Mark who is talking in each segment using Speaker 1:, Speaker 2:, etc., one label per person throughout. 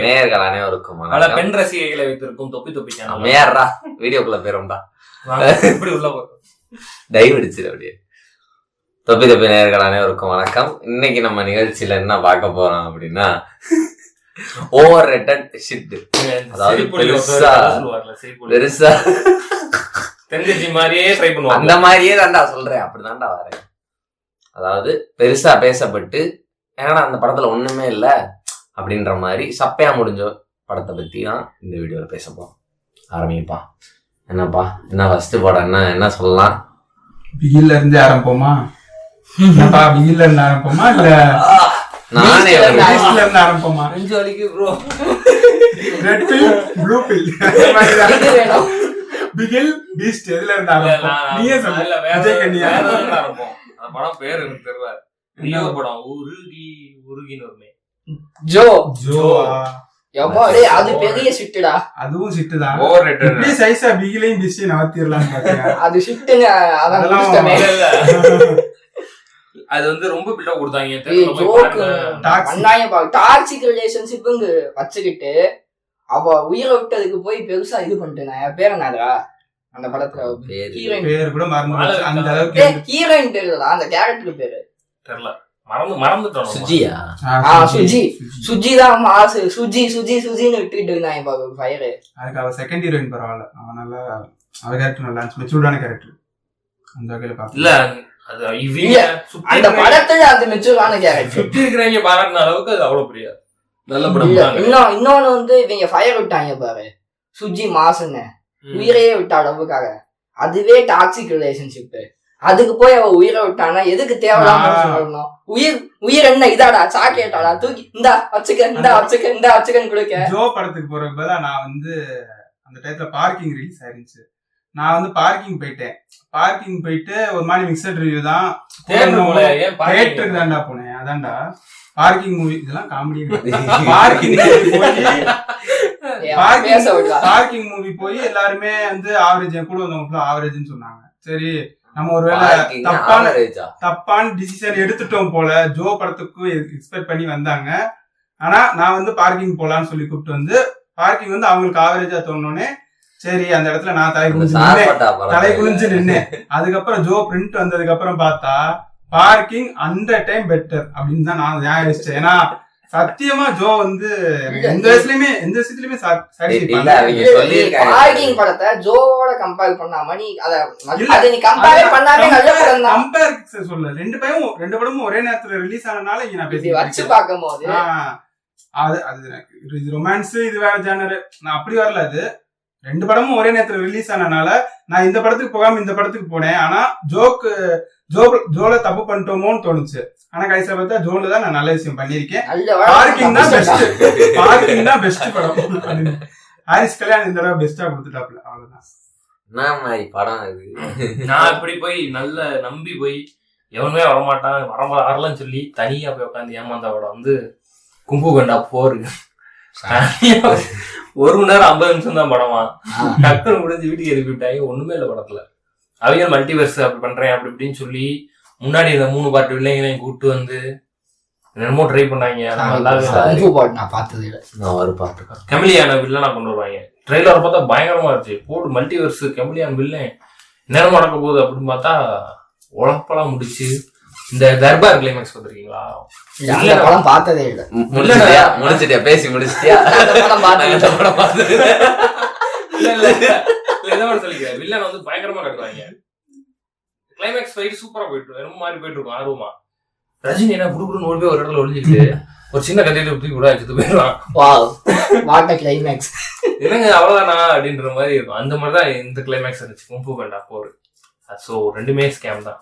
Speaker 1: நேயர்கள் அனைவருக்கும்
Speaker 2: பெண் ரசிகைகளை வைத்திருக்கும் தொப்பி தொப்பி
Speaker 1: மேயர்ரா வீடியோக்குள்ள பேரும்டா
Speaker 2: இப்படி உள்ள
Speaker 1: டைவ் அடிச்சிரு அப்படியே. தொப்பி தொப்பி நேயர்கள் அனைவருக்கும் வணக்கம். இன்னைக்கு நம்ம நிகழ்ச்சியில என்ன பார்க்க போறோம் அப்படின்னா ஓவர் ரேட்டட் ஷிட். அதாவது பெருசா
Speaker 2: தெரிஞ்சு மாதிரியே ட்ரை பண்ணுவோம்.
Speaker 1: அந்த மாதிரியே தான்டா சொல்றேன், அப்படிதான்டா வரேன். அதாவது பெருசா பேசப்பட்டு ஏன்னா அந்த படத்துல ஒண்ணுமே இல்ல அப்படின்ற மாதிரி சப்பையா முடிஞ்ச படத்தை பத்தி தான் இந்த வீடியோல பேச போறோம். ஆரம்பிப்பா. என்னப்பா என்ன ஃபர்ஸ்ட் படம் என்ன சொல்லலாம்?
Speaker 3: பிகில்ல இருந்து ஆரம்பிப்போமா? என்னப்பா பிகில்ல இருந்து ஆரம்பிப்போமா இல்ல
Speaker 1: நானே
Speaker 3: இருந்து ஆரம்பிப்போமா?
Speaker 2: நெஞ்சு வலிக்கு bro.
Speaker 3: Red bill blue bill Bigil Beast எதுல இருந்து ஆரம்பிப்போம்? நீயே சொல்லல. விஜய் கண்ணியா
Speaker 2: ஆரம்பிப்போம். அந்த படம் பேர் எனக்கு தெரியல. ரியோ படம் உருகின்னு வருமே.
Speaker 4: அது பெரிய ஷிட்டுடா.
Speaker 3: அதுவும் ஷிட்டுதான்.
Speaker 2: Over rated.
Speaker 3: இப்படி சைஸா பிகிலையும் பீஸ்டையும் நவத்திரலாம் பாத்தீங்க.
Speaker 4: அது ஷிட்டுங்க.
Speaker 3: அதெல்லாம்
Speaker 2: அது வந்து ரொம்ப பில்டப் கொடுத்தாங்க.
Speaker 4: டாக்ஸிக் ரிலேஷன்ஷிப்புங்க வச்சுக்கிட்டு அவ உயிரை விட்டதுக்கு போய் பெருசா இது பண்ணிட்டேன். பேர் என்னடா அந்த படத்துல? ஹீரோயின்
Speaker 3: பேர் கூட மறந்து அந்த அளவுக்கு.
Speaker 4: ஹீரோயின் தெரியலடா, அந்த கேரக்டர் பேரு
Speaker 2: தெரியல, மறந்துட்டோம்.
Speaker 1: சுஜியா?
Speaker 4: சுஜி தான் மாசு. சுஜின்னு விட்டுட்டு இருந்தாங்க ஃபயர்.
Speaker 3: அதுக்கு அவ செகண்ட் ஹீரோயின் பரவாயில்ல. அவன் நல்லா, அவ கேரக்டர் நல்லா இருந்துச்சு. மெச்சூர்டான கேரக்டர் அந்த வகையில பாத்து.
Speaker 2: இல்ல அது இவங்க
Speaker 4: அந்த படத்துல அந்த மெச்சூர்டான கேரக்டர்
Speaker 2: சுத்தி இருக்கிறவங்க பாராட்டின அளவுக்கு அது அவ்வளவு பெரிய நல்ல படம்.
Speaker 4: இன்னொன்னு வந்து இவங்க ஃபயர் விட்டாங்க பாரு, சுஜி மாசுன்னு உயிரையே விட்ட அளவுக்காக. அதுவே டாக்ஸிக் ரிலேஷன்ஷிப். அதுக்கு போய் அவ உயிரை விட்டானா எதுக்கு தேவையில்லாம சொல்லணும்? உயிர் என்ன இதாடா சாக்கேட்டாடா தூக்கி இந்தா வச்சுக்கன்னு கொடுக்க.
Speaker 3: ஜோ படத்துக்கு போறதுக்கு பதிலா நான் வந்து அந்த டைத்துல பார்க்கிங் ரிலீஸ் ஆயிருந்துச்சு. நான் வந்து பார்க்கிங் போயிட்டு ஒரு மாதிரி மிக்சட் ரிவ்யூ தான். தியேட்டருக்கு தான்டா போனேன். அதான்டா பார்க்கிங் மூவி. இதெல்லாம் காமெடி. பார்க்கிங் மூவி போய் எல்லாருமே வந்து ஆவரேஜ், கூட வந்தவங்க ஆவரேஜ்னு சொன்னாங்க. சரி நம்ம ஒருவேளை தப்பான டிசிஷன் எடுத்துட்டோம் போல ஜோ படத்துக்கு எக்ஸ்பெக்ட் பண்ணி வந்தாங்க. ஆனா நான் வந்து பார்க்கிங் போலான்னு சொல்லி கூப்பிட்டு வந்து பார்க்கிங் வந்து அவங்களுக்கு ஆவரேஜா தோணுனே சரி அந்த இடத்துல நான் தலை குனிஞ்சு நின்னேன். அதுக்கப்புறம் ஜோ பிரிண்ட் வந்ததுக்கு அப்புறம் பார்த்தா பார்க்கிங் 100 டைம் பெட்டர் அப்படின்னு தான் நான் யோசிச்சேன். ஏன்னா சத்தியமா ஜோ வந்து எந்த விஷயத்துலயுமே
Speaker 4: பார்க்கிங் படத்தை ஜோவோட கம்பேர் பண்ணாம நீ நீ கம்பேர் பண்ணாமே நல்ல படம் தான்.
Speaker 3: கம்பேர் சொல்ல ரெண்டு படமும் ஒரே நேரத்துல ரிலீஸ் ஆனனால இங்க நான் பேசி
Speaker 4: வச்சு பார்க்கும்போது
Speaker 3: அது இது ரொமான்ஸ், இது வேற ஜானர். நான் அப்படி வரல. அது ரெண்டு படமும் ஒரே நேரத்துல ரிலீஸ் ஆனனால நான் இந்த படத்துக்கு போகாம இந்த படத்துக்கு போனேன். ஆனா ஜோல தப்பு பண்ணிட்டோமோன்னு தோணுச்சு. ஆனா கடைசியில பார்த்தா ஜோன்ல தான் நான் நல்ல விஷயம் பண்ணிருக்கேன். பார்க்கிங் தான் பெஸ்ட் படம். ஹாரிஸ் கல்யாண் இந்த தடவை பெஸ்டா கொடுத்துட்டாப்ல. அவ்வளவுதான்.
Speaker 1: என்ன படம் இது?
Speaker 2: நான் இப்படி போய் நல்ல நம்பி போய் எவனுமே வரமாட்டான் வரலன்னு சொல்லி தனியா போய் உட்காந்து ஏமாந்த படம் வந்து கும்பு கண்டா போருக்கு. 1 மணி நேரம் 50 நிமிஷம் தான் படமா. டக்குனு முடிஞ்சு வீட்டுக்கு எழுப்பி விட்டாங்க. ஒண்ணுமே இல்லை படத்துல. அவங்க மல்டிவர்ஸ் அப்படி பண்றேன் அப்படி இப்படின்னு சொல்லி முன்னாடி இந்த 3 பார்ட் வில்லைங்களையும் கூப்பிட்டு வந்து என்னமோ ட்ரை பண்ணாங்க. கெமிலியான வில்லனா கொண்டு வருவாங்க. ட்ரெய்லர் பார்த்தா பயங்கரமா இருந்துச்சு. போடு மல்டிவர்ஸ் கெமிலியான் வில்லன் நேரம் நடக்க போகுது அப்படின்னு பார்த்தா உழப்பெல்லாம் முடிச்சு. இந்த தர்பார் கிளைமேக்ஸ் பார்த்திருக்கீங்களா?
Speaker 4: படம் பார்த்ததே இல்ல.
Speaker 1: முடிச்சிட்டியா? பேசி முடிச்சிட்டியா?
Speaker 2: வில்லன் வந்து பயங்கரமா கட்டுவாங்க. கிளைமேக்ஸ் ஃபைட் சூப்பரா போயிட்டு ரொம்ப மாதிரி போயிட்டு இருக்கும். ஆர்வமா ரஜினி என்ன குடுக்குன்னு ஓடி போய் ஒரு இடத்துல ஒளிஞ்சிட்டு ஒரு சின்ன கதையில தூக்கி கூட வச்சுட்டு போயிடலாம்.
Speaker 4: கிளைமேக்ஸ்
Speaker 2: என்னங்க அவ்வளவுதானா அப்படின்ற மாதிரி இருக்கும். அந்த மாதிரிதான் இந்த கிளைமேக்ஸ் இருந்துச்சு. கும்பு வேண்டா போரு. சோ ரெண்டுமே ஸ்கேம் தான்.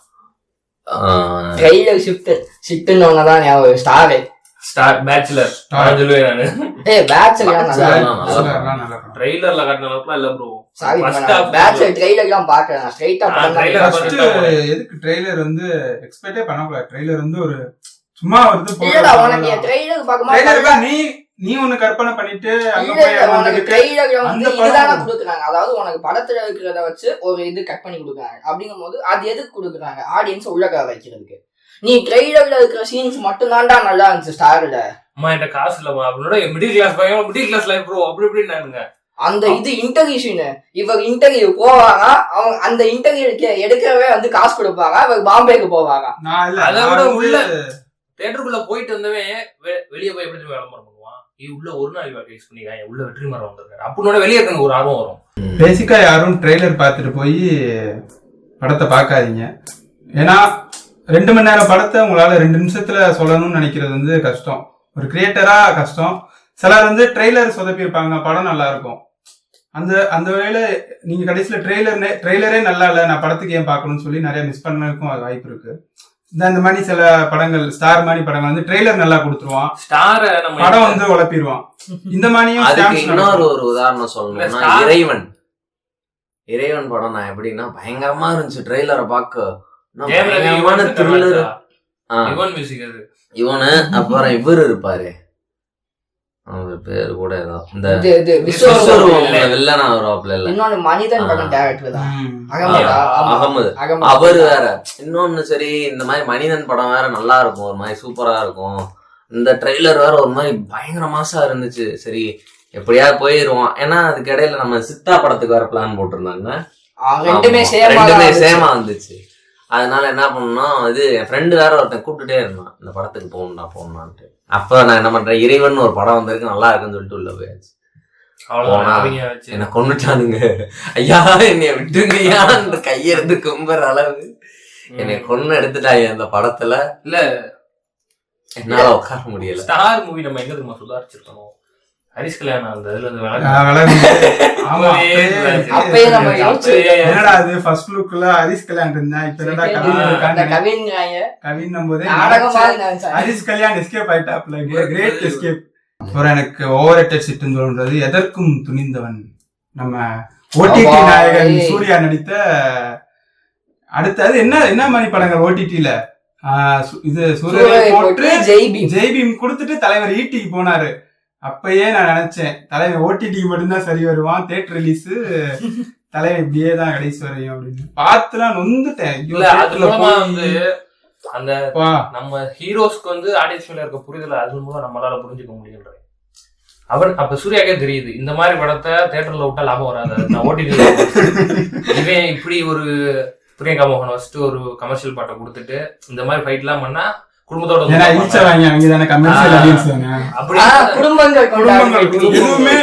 Speaker 2: ஸ்டார் பேச்சுலர் சொல்லுவேன் நானு. ட்ரெய்லர்ல காட்டின அளவுக்குலாம் இல்ல ப்ரோ.
Speaker 3: எதுக்கு ட்ரெய்லர் வந்து எக்ஸ்பெக்டே பண்ணக்கூடாது. ட்ரெய்லர் வந்து ஒரு சும்மா வருது. நீ ஒண்ணு கற்பனை பண்ணிட்டு
Speaker 4: அதாவது உனக்கு படத்துல இருக்கிறத வச்சு ஒரு இது கட் பண்ணி கொடுக்குறாங்க. அப்படிங்கும் போது அது எதுக்கு கொடுக்குறாங்க? ஆடியன்ஸ் உள்ளக்க வைக்கிறதுக்கு. நீ ட்ரெய்லர்ல இருக்கிற சீன்ஸ் மட்டும் தான்டா நல்லா இருந்துச்சு ஸ்டார்ல.
Speaker 2: அம்மா என்கிட்ட காசு இல்லம்மா அப்படின்னா மிடில் கிளாஸ் பையன் மிடில் கிளாஸ் லைஃப் ப்ரோ அப்படி இப்படின்னாங்க.
Speaker 4: அந்த இது இன்டர்வியூ சீனு, இவர் இன்டர்வியூ போவாங்க, அவங்க அந்த இன்டர்வியூ எடுக்கவே வந்து காசு கொடுப்பாங்க, இவர் பாம்பேக்கு போவாங்க.
Speaker 2: அதை விட உள்ள தியேட்டருக்குள்ள போயிட்டு வந்தவே வெளியே போய் எப்படி விளம்பரம் பண்ணுவான், உள்ள ஒரு நாள் யூஸ் பண்ணிக்காங்க, உள்ள வெற்றிமாறன் வந்திருக்காரு அப்படின்னு வெளியே இருக்க ஒரு ஆர்வம் வரும்.
Speaker 3: பேசிக்கா யாரும் ட்ரெய்லர் பார்த்துட்டு போய் படத்தை பார்க்காதீங்க. ஏன்னா 2 மணி நேரம் படத்தை உங்களால 2 நிமிஷத்துல சொல்லணும்னு நினைக்கிறது வந்து கஷ்டம், ஒரு கிரியேட்டரா கஷ்டம். சிலர் வந்து ட்ரெய்லர் சொதப்பியிருப்பாங்க, படம் நல்லா இருக்கும். அந்த வேளை நீங்க கடைசியில ட்ரெய்லரே நல்லா இல்ல, நான் படத்துக்கு ஏன் பார்க்கணும்னு சொல்லி நிறைய மிஸ் பண்ணதுக்கும் அது வாய்ப்பு இருக்கு. இந்த மாதிரி சில படங்கள், ஸ்டார் மாதிரி படங்கள் வந்து ட்ரெய்லர் நல்லா கொடுத்துருவான்,
Speaker 2: ஸ்டார்
Speaker 3: படம் வந்து உழப்பிடுவான். இந்த மாதிரியும்
Speaker 1: இன்னொரு ஒரு உதாரணம் சொல்லணும்னா இறைவன் படம் நான் எப்படின்னா பயங்கரமா இருந்துச்சு. ட்ரெய்லரை பார்க்க இவனு அப்புறம் இவரு இருப்பாரு, அவங்க பேரு கூட வில்லனா வருவாப்ல இல்ல,
Speaker 4: இன்னொன்னு மனிதன் படம் டைரக்டர் தான்
Speaker 1: அகமது, அவரு வேற. இன்னொன்னு சரி, இந்த மாதிரி மனிதன் படம் வேற நல்லா இருக்கும், ஒரு மாதிரி சூப்பரா இருக்கும். இந்த ட்ரெய்லர் வேற ஒரு மாதிரி பயங்கர மாசா இருந்துச்சு. சரி எப்படியாவது போயிருவோம், ஏன்னா அதுக்கு இடையில நம்ம சித்தா படத்துக்கு வேற பிளான் போட்டிருந்தாங்க,
Speaker 4: ரெண்டுமே
Speaker 1: சேமா வந்துச்சு. அதனால என்ன பண்ணோம், இது என் ஃப்ரெண்டு வேற ஒருத்தன் கூப்பிட்டுட்டே இருந்தான் இந்த படத்துக்கு போகணும்னான்ட்டு. அப்ப நான் என்ன பண்றேன், இறைவன் ஒரு படம் வந்திருக்கு நல்லா இருக்குன்னு சொல்லிட்டு உள்ள போயாச்சு. என்ன கொண்டுட்டானுங்க, ஐயா என்னைய விட்டுங்கய்யா கையெடுத்து கும்புற அளவு என்னை கொண்டு எடுத்துட்டாங்க அந்த படத்துல.
Speaker 2: இல்ல
Speaker 1: என்னால உட்கார முடியல.
Speaker 2: ஸ்டார் மூவி நம்ம எங்க தெரியுமா சுதாரிச்சிருக்கணும், ஹரிஷ் கல்யாணம் அந்த இதுல இருந்து
Speaker 3: என்னடா அது ஃபர்ஸ்ட் லுக்ல ஹரிஷ் கல்யாணம் இருந்தா, இப்ப என்னடா கவின் நம்போதே ஹரிஷ் கல்யாண் எஸ்கேப் ஆயிட்டாப்ல, கிரேட் எஸ்கேப். அப்புறம் எனக்கு ஓவர் ரேட்டட் சிட்டுன்னு சொல்றது எதற்கும் துணிந்தவன், நம்ம ஓடிடி நாயகன் சூர்யா நடித்த. அடுத்தது என்ன மாதிரி படங்கள் ஓடிடில, இது சூர்யா போட்டு ஜெய்பீம் கொடுத்துட்டு தலைவர் ஈட்டிக்கு போனாரு. அப்பயே நான் நினைச்சேன் தலைவன் ஓடிடி மட்டும்தான் சரி வருவான், தியேட்டர் ரிலீஸ் தலைவன் இப்படியே தான் கடைசி வரையும் அப்படின்னு பார்த்துலாம் நொந்துட்டேன்.
Speaker 2: அந்த நம்ம ஹீரோஸ்க்கு வந்து ஆடியன்ஸ் மேல இருக்க புரிதல அது மூலம் நம்மளால புரிஞ்சுக்க முடியுன்ற அவன் அப்ப சூர்யாக்கே தெரியுது இந்த மாதிரி படத்தை தியேட்டர்ல விட்டா லாபம் வராது, நான் ஓடிடி இவன் இப்படி ஒரு பிரியங்கா மோகன் வச்சுட்டு ஒரு கமர்ஷியல் பாட்டை கொடுத்துட்டு இந்த மாதிரி ஃபைட் எல்லாம் பண்ணா குடும்பத்தோட
Speaker 3: எதுவுமே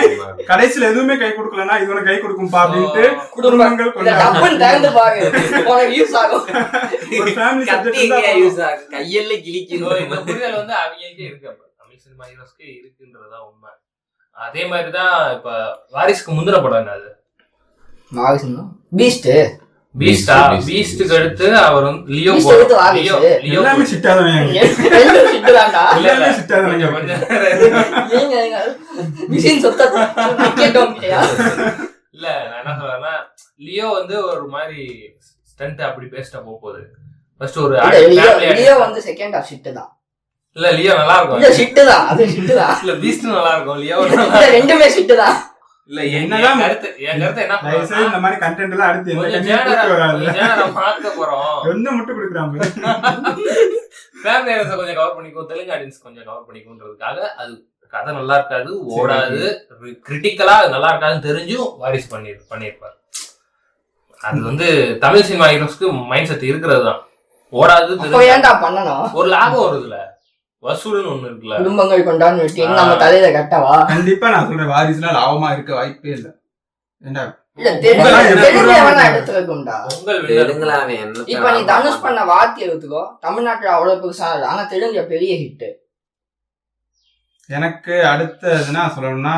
Speaker 3: கடைசியில எதுவுமே கை கொடுக்கலன்னா இது கை கொடுக்கும் அப்படின்ட்டு குடும்பங்கள்
Speaker 1: கையில கிழிக்கணும்.
Speaker 2: இந்த புரிதல் வந்து அவங்களுக்கே இருக்கு, தமிழ் சினிமா ஹீரோஸ்க்கு இருக்குன்றதுதான் உண்மை. அதே மாதிரிதான் இப்ப வாரிசுக்கு முந்தின படம் என்ன அது பீஸ்டுக்கு அடுத்து அவர் வந்து லியோ இல்ல நான் என்ன சொல்றேன்னா லியோ வந்து ஒரு மாதிரி ஸ்டண்ட் அப்படி பேசிட்டா போகுது. ஃபர்ஸ்ட் ஒரு
Speaker 4: லியோ வந்து செகண்ட் ஹாஃப் ஷிட் தான்.
Speaker 2: இல்ல லியோ நல்லா இருக்கும்,
Speaker 4: இல்ல ஷிட் தான், அது ஷிட் தான்.
Speaker 2: இல்ல பீஸ்ட் நல்லா இருக்கும், லியோ
Speaker 4: ரெண்டுமே ஷிட் தான்.
Speaker 2: இல்ல என்னதான் கருத்து என்ன
Speaker 3: இந்த மாதிரி கண்டென்ட் எல்லாம் அடுத்து
Speaker 2: மாத்த போறோம்,
Speaker 3: என்ன மட்டும் கொடுக்குறாங்க
Speaker 2: ஃபேமிலி ஆடியன்ஸ் கொஞ்சம் கவர் பண்ணிக்கோ, தெலுங்கு ஆடியன்ஸ் கொஞ்சம் கவர் பண்ணிக்கோன்றதுக்காக. அது கதை நல்லா இருக்காது, ஓடாது, கிரிட்டிக்கலா நல்லா இருக்காதுன்னு தெரிஞ்சும் வாரிசு பண்ணிருப்பாரு. அது வந்து தமிழ் சினிமா ஹீரோஸ்க்கு மைண்ட் செட் இருக்கிறது தான், ஓடாது
Speaker 4: பண்ணணும்,
Speaker 2: ஒரு லாபம் வருதுல, வசூல்னு ஒண்ணு இருக்குல்ல,
Speaker 4: குடும்பங்கள் கொண்டான்னு நம்ம தலையில கட்டவா.
Speaker 3: கண்டிப்பா நான் சொல்றேன் வாரிசுல லாபமா இருக்க வாய்ப்பே இல்ல. ஏண்டா
Speaker 4: இப்ப நீ தனுஷ் பண்ண வார்த்தை எடுத்துக்கோ, தமிழ்நாட்டுல அவ்வளவு பெருசா இல்ல, ஆனா தெலுங்குல பெரிய ஹிட்.
Speaker 3: எனக்கு அடுத்ததுன்னா சொல்லணும்னா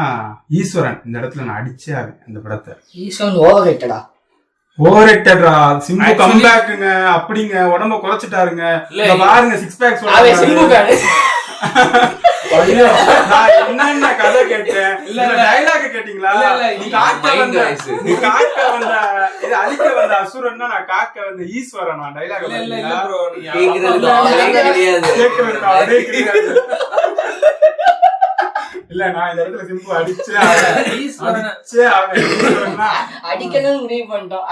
Speaker 3: ஈஸ்வரன். இந்த இடத்துல நான் அடிச்சே அந்த படத்தை.
Speaker 4: ஈஸ்வரன் ஓவர் ரேட்டடா,
Speaker 3: ஓவர் ரேட்டடா. சிம்பு கம்பேக்குங்க, அப்படிங்க உடம்ப குறைச்சிட்டாருங்க, பாருங்க சிக்ஸ் பேக் சொல்லுங்க. என்ன கதை கேட்டேன், இல்ல டைலாக் கேட்டீங்களா? அழிக்க வந்த அசுரன்னா நான் காக்க வந்த ஈஸ்வரன். டைலாக் இல்ல நான் இந்த இடத்துல சிம்பு அடிக்கணும்னு முடிவு பண்ணிட்டோம்.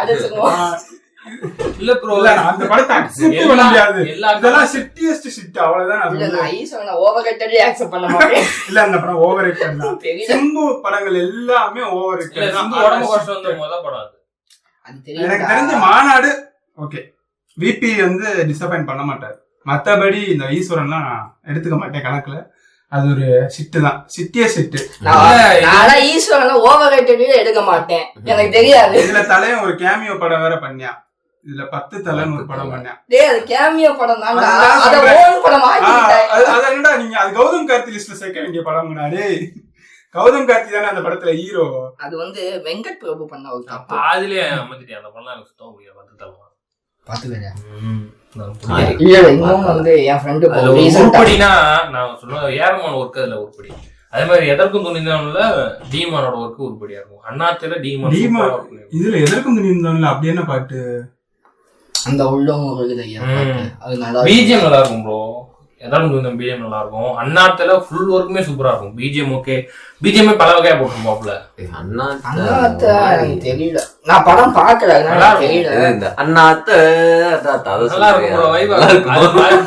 Speaker 2: இல்ல ப்ரோ
Speaker 3: இல்ல, நான் அந்த படத்தை accept பண்ண முடியாது. இதெல்லாம் shittiest shit, அவ்வளவுதான் நான்
Speaker 4: இல்ல
Speaker 3: சொல்லுவேன்.
Speaker 4: நான் ஈஸ்வரனை ஓவர்ரேட்டடே அக்செப்ட் பண்ண மாட்டேன்.
Speaker 3: இல்ல, அந்த படம் overrated தான்.
Speaker 4: தெரியல,
Speaker 3: சிம்பு படங்கள் எல்லாமே overrated.
Speaker 2: உடம்பு கஷ்டம் வந்த முதல் படம் அது.
Speaker 4: அது
Speaker 3: எனக்கு
Speaker 4: தெரியல.
Speaker 3: தெரிஞ்ச மாநாடு ஓகே, விபி வந்து டிசப்பாயிண்ட் பண்ண மாட்டாரு. மத்தபடி இந்த ஈஸ்வரன்லாம் நான் எடுத்துக்க மாட்டேன் கணக்குல. அது ஒரு சிட்டு தான், சிட்டியே சிட்டு.
Speaker 4: நான் ஈஸ்வரனை ஓவர்ரேட்டடே எடுக்க மாட்டேன், எனக்கு தெரியாது.
Speaker 3: இதுல தலையும் ஒரு கேமியோ படம் வேற பண்ணியா, இதுல 10 தலைன்னு ஒரு படம் பண்ணியா.
Speaker 4: டேய் அது கேமியோ படம் தான்டா,
Speaker 3: அதுதான்
Speaker 4: அத
Speaker 3: சொல்றேன்.
Speaker 4: ஓன் படம் ஆக்கிட்டாங்க.
Speaker 3: அது என்னடா நீங்க அது கௌதம் கார்த்தி லிஸ்ட்ல சேர்க்க வேண்டிய படம் முன்னாடி. கௌதம் கார்த்தி தானே அந்த படத்துல ஹீரோ.
Speaker 4: அது வந்து வெங்கட் பிரபு பண்ண ஒரு தப்பு.
Speaker 2: பாதிலே அமர்த்திட்டேன் அந்த படம். எனக்கு சுத்தம் முடியாது 10 தலை
Speaker 4: பாத்துக்கங்க.
Speaker 1: ஆரி.
Speaker 4: இல்ல இன்னும் வந்து என் ஃப்ரெண்டு
Speaker 2: உருப்படினா நான் சொல்லுவேன் ஏரமான ஒர்க் அதுல உருப்படி. அதே மாதிரி எதற்கும் துணிந்தவன்ல டீமானோட ஒர்க் உருப்படியா இருக்கும். அண்ணாத்துல டீமான்
Speaker 3: இதுல எதற்கும் துணிந்தவன்ல அப்படி என்ன பாட்டு,
Speaker 4: அந்த உள்ளம் ஒரு அது நல்லா
Speaker 2: பிஜிஎம் நல்லா இருக்கும் ப்ரோ. எதற்கும் துணிந்தவன் பிஜிஎம் நல்லா இருக்கும். அண்ணாத்துல ஃபுல் ஒர்க்குமே சூப்பரா இருக்கும். பிஜிஎம் ஓகே, பிஜிஎம் பல வகையா போட்டுருப்பாப்ல.
Speaker 4: அண்ணாத்த எனக்கு தெரியல, நான் படம் பாக்கல அதனால எனக்கு தெரியல.
Speaker 1: இந்த அண்ணாத்த
Speaker 2: நல்லா இருக்கும் ப்ரோ, வைபா மருதாணி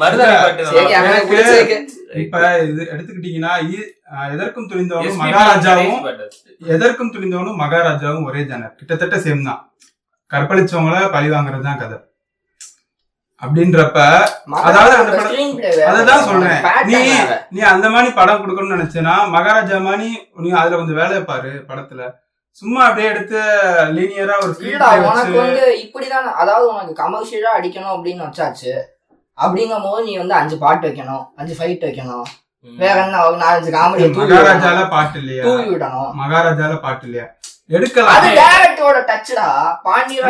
Speaker 2: பாட்டு நல்லா
Speaker 4: சரி,
Speaker 2: இருக்கும்.
Speaker 4: எனக்கு பிடிச்சிருக்கு.
Speaker 3: இப்ப இது எடுத்துக்கிட்டீங்கன்னா எதற்கும் துணிந்தவனும் மகாராஜாவும் எதற்கும் துணிந்தவனும் மகாராஜாவும் ஒரே ஜானர், கிட்டத்தட்ட சேம் தான். கற்பழிச்சவங்கள பழி வாங்குறது தான் கதை அப்படின்றப்ப, அதாவது அந்த படம் அததான் சொல்றேன். நீ அந்த மாதிரி படம் கொடுக்கணும்னு நினைச்சேன்னா மகாராஜா மாதிரி நீ அதுல கொஞ்சம் வேலையை பாரு. படத்துல சும்மா அப்படியே எடுத்து லீனியரா ஒரு
Speaker 4: உனக்கு வந்து இப்படிதான், அதாவது உனக்கு கமர்ஷியலா அடிக்கணும் அப்படின்னு வச்சாச்சு. அப்படிங்கும் போது நீ வந்து 5 பாட்டு வைக்கணும், 5 ஃபைட் வைக்கணும், வேற என்ன ஒரு 4-5 காமெடி.
Speaker 3: மகாராஜால பாட்டு இல்லையா,
Speaker 4: தூவி விடணும்.
Speaker 3: மகாராஜால பாட்டு இல்லையா, எடுக்கலாம்.
Speaker 4: அது டைரக்டரோட டச்டா. பாண்டியன்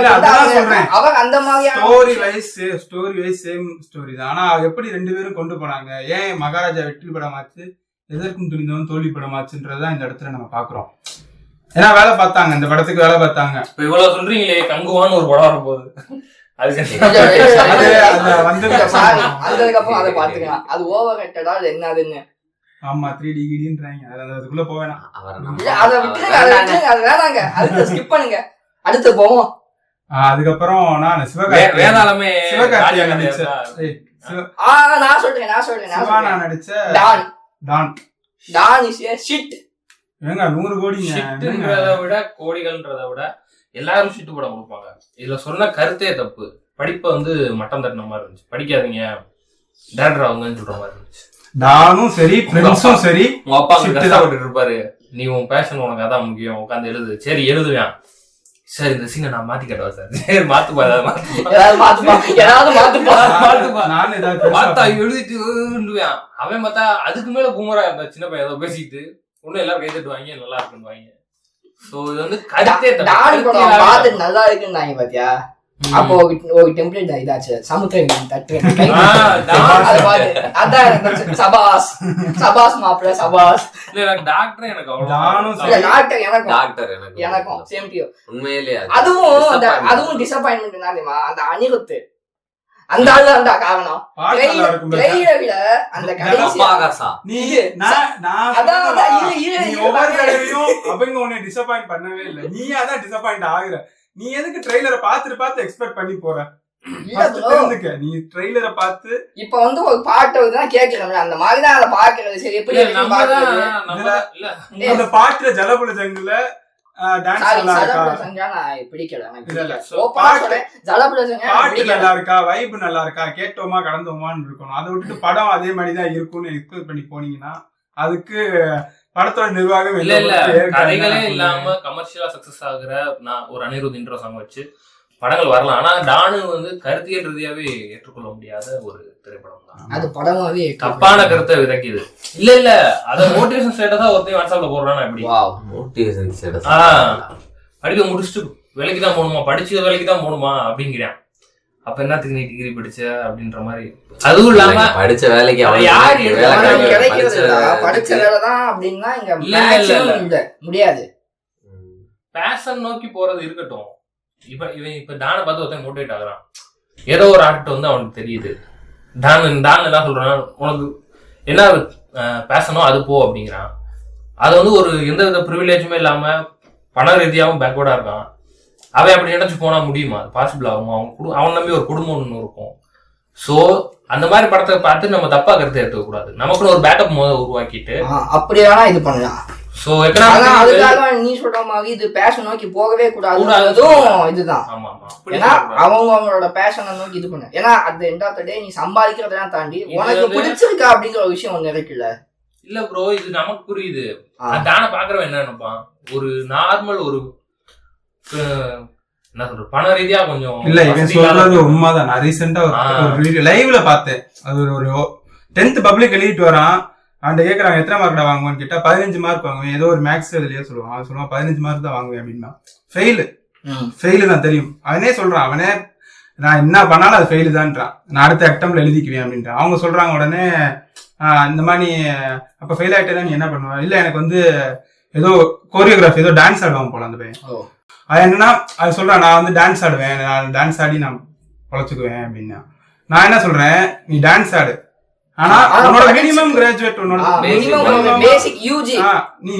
Speaker 4: அவங்க அந்த மாதிரியான
Speaker 3: ஸ்டோரி வைஸ் சேம் ஸ்டோரி தான். ஆனா எப்படி 2 பேரும் கொண்டு போனாங்க, ஏன் மகாராஜா வெற்றி படமாச்சு, எதற்கும் துணிந்தவன் தோல்வி படமாச்சுன்றதான் இந்த இடத்துல நம்ம பாக்குறோம். ஏன்னா வேலை பார்த்தாங்க, இந்த படத்துக்கு வேலை பார்த்தாங்க.
Speaker 2: இப்ப இவ்வளவு சொல்றீங்களே, கங்குவான்னு ஒரு படம் வரப்போகுது.
Speaker 4: அதுக்கப்புறம் அதை பாத்துக்கலாம். அது ஓவர் ரேட்டடா அது என்னதுன்னு.
Speaker 3: ஆமா 3D கிடின்றாங்க, அதுக்குள்ள போவேனா.
Speaker 4: அதை விட்டுருங்க, அது வேணாங்க, அடுத்து ஸ்கிப் பண்ணுங்க, அடுத்து போவோம்.
Speaker 3: அதுக்கப்புறம் நான்
Speaker 2: வேதாளமே
Speaker 3: சிவகார்த்திகேயன் நடிச்ச
Speaker 4: நான் சொல்றேன்
Speaker 3: நடிச்ச
Speaker 4: Don. Don is a shit.
Speaker 3: ஏங்க 100 கோடின்றத
Speaker 2: விட கோடிகள்ன்றத விட எல்லாரும் ஷிட் படம் கொடுப்பாங்க. இதுல சொன்ன கருத்தே தப்பு. படிப்பை வந்து மட்டம் தட்டின மாதிரி இருந்துச்சு. படிக்காதீங்க, டேரக்டர் ஆகுங்கன்னு சொல்ற மாதிரி இருந்துச்சு.
Speaker 3: நானும் சரி, ஃப்ரெண்ட்ஸும் சரி.
Speaker 2: உங்க அப்பா கஷ்டப்பட்டு இருப்பாரு, நீ உன் பேஷன் உனக்கு அதான் முக்கியம், உட்காந்து எழுது. சரி எழுதுவேன், சார் இந்த சீனை நான் மாத்தி கட்டுவா சார், சரி மாத்துப்பா, மாத்தா எழுதிட்டு அவன் பார்த்தா அதுக்கு மேல பூமரா இருந்தா சின்ன பையன் ஏதோ பேசிட்டு ஒன்னும் எல்லாரும் கை தட்டுவாங்க, நல்லா இருக்குன்னு வாங்க. சோ இது வந்து கருத்தே
Speaker 4: நல்லா இருக்குன்னு பாத்தியா. அப்போ ஒரு டெம்ப்ளேட் இதாச்சு, சமுத்திரம் சபாஸ் சபாஸ் மாப்பிள்ள சபாஸ்.
Speaker 2: டாக்டர் எனக்கு
Speaker 4: எனக்கும் சேம் டியூ.
Speaker 1: உண்மையிலே
Speaker 4: அதுவும் டிசப்பாயின்மெண்ட் தான் தெரியுமா. அந்த அனிருத்து அந்த ஆளு தான்டா காரணம். அந்த கடைசி
Speaker 3: அவங்க உன்னை டிசப்பாயிண்ட் பண்ணவே இல்லை, நீயா தான் டிசப்பாயிண்ட் ஆகுற. நீ எதுக்கு ட்ரெய்லரை பார்த்து எக்ஸ்பெக்ட் பண்ணி போற? நீ ட்ரெய்லரை பார்த்து
Speaker 4: இப்ப வந்து ஒரு பாட்டை தான் கேட்கணும், அந்த மாதிரிதான் அதை பாக்குறது. சரி எப்படி
Speaker 3: அந்த பாட்டுல ஜலபுல ஜங்குல டான்ஸ் நல்லா இருக்கா, வைப் நல்லா இருக்கா, கேட்டோமா கடந்தோமான்னு இருக்கணும். அதை விட்டுட்டு படம் அதே மாதிரிதான் இருக்கும்னு எக்ஸ்பெக்ட் பண்ணி போனீங்கன்னா அதுக்கு படத்தோட நிர்வாகம்
Speaker 2: இல்ல கதைகளே இல்லாம கமர்ஷியலா சக்சஸ் ஆகுற ஒரு அனிருத் இன்ட்ரோ சாங் வச்சு படங்கள் வரலாம். ஆனா டானு வந்து கருத்தியல் ரீதியாவே ஏற்றுக்கொள்ள முடியாத ஒரு திரைப்படம் தான்.
Speaker 4: அது படமாவே
Speaker 2: தப்பான கருத்தை விதைக்குது. இல்ல அத மோட்டிவேஷன் ஸ்டேட்டஸா ஒருத்தையும் வாட்ஸ்அப்ல போடுறானா எப்படி?
Speaker 1: மோட்டிவேஷன் ஸ்டேட்டஸ்
Speaker 2: படிக்க முடிச்சுட்டு வேலைக்கு தான் போகணுமா, படிச்ச வேலைக்கு தான் போகணுமா அப்படிங்கிறேன். அப்ப என்னத்துக்கு நீ டிகிரி படிச்ச அப்படின்ற மாதிரி. அதுவும் இல்லாம
Speaker 1: படிச்ச வேலைக்கு
Speaker 4: படிச்ச வேலைதான் அப்படின்னா இங்க முடியாது.
Speaker 2: பேஷன் நோக்கி போறது இருக்கட்டும். இப்ப டானை பார்த்து ஒருத்தன் மோட்டிவேட் ஆகுறான். ஏதோ ஒரு ஆக்ட் வந்து அவனுக்கு தெரியுது. டான் என்ன சொல்றான், உனக்கு என்ன பேஷனோ அது போ அப்படிங்கிறான். அது வந்து ஒரு எந்த வித ப்ரிவிலேஜுமே இல்லாம பண ரீதியாகவும் பேக்வர்டா இருக்கான். அவன் அப்படி நினைச்சு போனா முடியுமா? பாசிபிள் ஆகுமா? அவன் நம்பி ஒரு குடும்பம் ஒண்ணு இருக்கும். சோ அந்த மாதிரி படத்தை பார்த்து நம்ம தப்பா கருத்தை எடுத்துக்க கூடாது. நமக்குன்னு ஒரு பேக்கப் உருவாக்கிட்டு
Speaker 4: அப்படி வேணா இது பண்ணலாம்.
Speaker 2: சோ
Speaker 4: அதுக்காக நீ சொல்ற மாதிரி இது பேஷன் நோக்கி போகவே கூடாதுன்றதும் இதுதான். ஏன்னா அவங்களோட பேஷனை நோக்கி இது பண்ண. ஏன்னா அந்த எண்ட் ஆஃப் த டே நீ சம்பாதிக்கிறதெல்லாம் தாண்டி உனக்கு பிடிச்சிருக்கா அப்படிங்கிற ஒரு விஷயம் ஒண்ணு இருக்குல்ல.
Speaker 2: இல்ல ப்ரோ, இது நமக்கு புரியுது. தானே பாக்குறவன் என்ன நினைப்பான், ஒரு நார்மல் ஒரு என்ன சொல்ற பண ரீதியா கொஞ்சம்
Speaker 3: இல்ல இவன் சொல்றது உண்மைதான். நான் ரீசெண்டா ஒரு வீடியோ லைவ்ல பார்த்தேன். அது ஒரு 10th பப்ளிக் எழுதிட்டு வரான். அவன் கேக்குறாங்க எத்தனை மார்க்டா வாங்குவான்னு கேட்டா 15 மார்க் வாங்குவேன். ஏதோ ஒரு மேக்ஸ் இதுலயே சொல்லுவான். அவன் சொல்லுவான் 15 மார்க் தான் வாங்குவேன் அப்படின்னா. ஃபெயிலு தான் தெரியும். அவனே சொல்றான், அவனே நான் என்ன பண்ணாலும் அது ஃபெயிலு தான்றான். நான் அடுத்த அட்டம்ல எழுதிக்குவேன் அப்படின்றான். அவங்க சொல்றாங்க உடனே இந்த மாதிரி அப்ப ஃபெயில் ஆயிட்டேன்னா நீ என்ன பண்ணுவ? இல்ல எனக்கு வந்து ஏதோ கோரியோகிராஃபி ஏதோ டான்ஸ் ஆடுவான் போல அந்த பையன். அது என்னன்னா அது சொல்றான், நான் வந்து டான்ஸ் ஆடுவேன், நான் டான்ஸ் ஆடி நான் பொழைச்சுக்குவேன் அப்படின்னா. நான் என்ன சொல்றேன், நீ டான்ஸ் ஆடு, ஆனா உன்னோட மினிமம் கிராஜுவேட் உன்னோட
Speaker 4: பேசிக் யூஜி
Speaker 3: நீ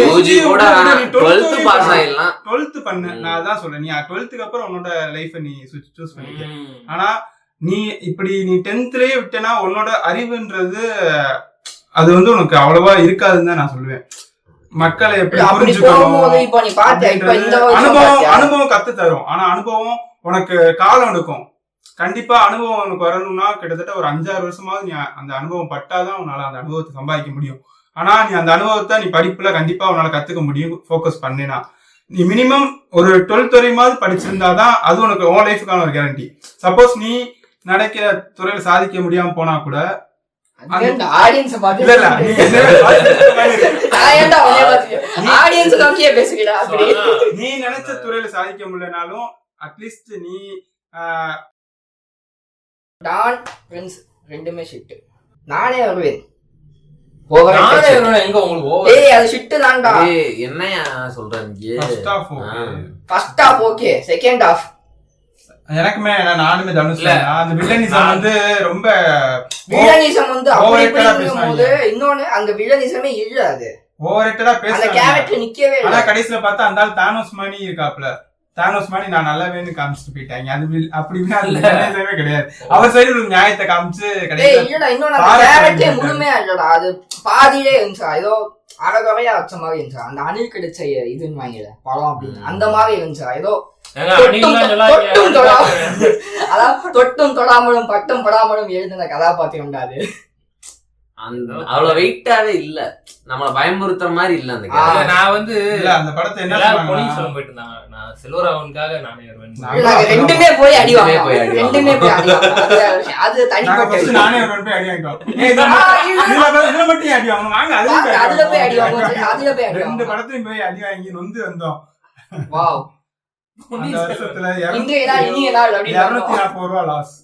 Speaker 1: யூஜி கூட 12th பாஸ் ஆயிடலாம்.
Speaker 3: 12th பண்ணு. நான் அதான் சொல்றேன், நீ 12th அப்புறம் உன்னோட லைஃபை நீ சூஸ் பண்ணிக்க. ஆனா நீ இப்படி நீ 10thலயே விட்டனா உன்னோட அறிவுன்றது அது வந்து உனக்கு அவ்வளவா இருக்காதுன்னு தான் நான் சொல்லுவேன். மக்களை எப்படி புரிஞ்சுக்கணும், அனுபவம் கத்து தரும். ஆனா அனுபவம் உனக்கு காலம் எடுக்கும். கண்டிப்பா அனுபவம் உனக்கு வரணும்னா கிட்டத்தட்ட ஒரு 5-6 வருஷமாவது நீ அந்த அனுபவம் பட்டாதான் உன்னால அந்த அனுபவத்தை சம்பாதிக்க முடியும். ஆனா நீ அந்த அனுபவத்தை நீ படிப்புல கண்டிப்பா உன்னால கத்துக்க முடியும். ஃபோக்கஸ் பண்ணினா நீ மினிமம் ஒரு 12th வரையுமாவது படிச்சிருந்தாதான் அது உனக்கு உன் லைஃபுக்கான ஒரு கேரண்டி. சப்போஸ் நீ நடக்கிற துறையில சாதிக்க முடியாம போனா கூட நீ நினைச்ச துறையில சாதிக்க முடியலனாலும் அட்லீஸ்ட் நீ
Speaker 4: ரெண்டுமே ஷிட். நானே வருவேன்.
Speaker 1: என்னையா சொல்றீங்க?
Speaker 4: First half okay, second half
Speaker 3: எனக்குமே நானுமே தனுஷ்ல அந்த வில்லனிசம் வந்து ரொம்ப
Speaker 4: வில்லனிசம் வந்து போது இன்னொன்னு அந்த வில்லனிசமே இல்ல, அது
Speaker 3: ஓவரேட்டடா பேசுறாங்க.
Speaker 4: அந்த கேரக்டர் நிக்கவே இல்ல.
Speaker 3: ஆனா கடைசில பார்த்தா அந்த ஆள் தானோஸ் மாதிரி இருக்காப்ல. தானோஸ் மாதிரி நான் நல்லாவேன்னு காமிச்சிட்டு போயிட்டாங்க. அது அப்படின்னா வில்லனிசமே கிடையாது. அவர் சைடு ஒரு நியாயத்தை காமிச்சு
Speaker 4: இல்லடா. இன்னொன்னு அந்த கேரக்டரே முழுமையா இல்லடா, அது பாதியிலே இருந்துச்சா, ஏதோ அழகவையா வச்ச மாதிரி இருந்துச்சா. அந்த அணில் கிடைச்ச இதுன்னு வாங்கல படம் அப்படின்னு அந்த மாதிரி இருந்துச்சா. ஏதோ தொட்டும் தொடாமலும் பட்டும் படாமலும் எழுதின கதாபாத்திரம் அது.
Speaker 1: அவ்வளவு வெயிட்டாவே இல்ல, நம்மள பயமுறுத்துற மாதிரி இல்ல அந்த கதை.
Speaker 2: நான் வந்து
Speaker 3: அந்த படத்தை என்ன
Speaker 2: சொல்ல போயிட்டு இருந்தாங்க, நான் செல்வராகவனுக்காக நானே
Speaker 4: ரெண்டுமே போய் அடிவாங்க, ரெண்டுமே போய் அடிவாங்க. அது தனிப்பட்ட
Speaker 3: நானே போய் அடி வாங்கிட்டோம். இதுல மட்டும் அடி வாங்க வாங்க,
Speaker 4: அதுல போய் அடி வாங்க, அதுல போய் அடி.
Speaker 3: ரெண்டு படத்தையும் போய் அடி வாங்கி நொந்து வந்தோம்.
Speaker 4: வாவ்,
Speaker 3: அந்த வருஷத்துல
Speaker 4: 240
Speaker 3: ரூபா லாஸ்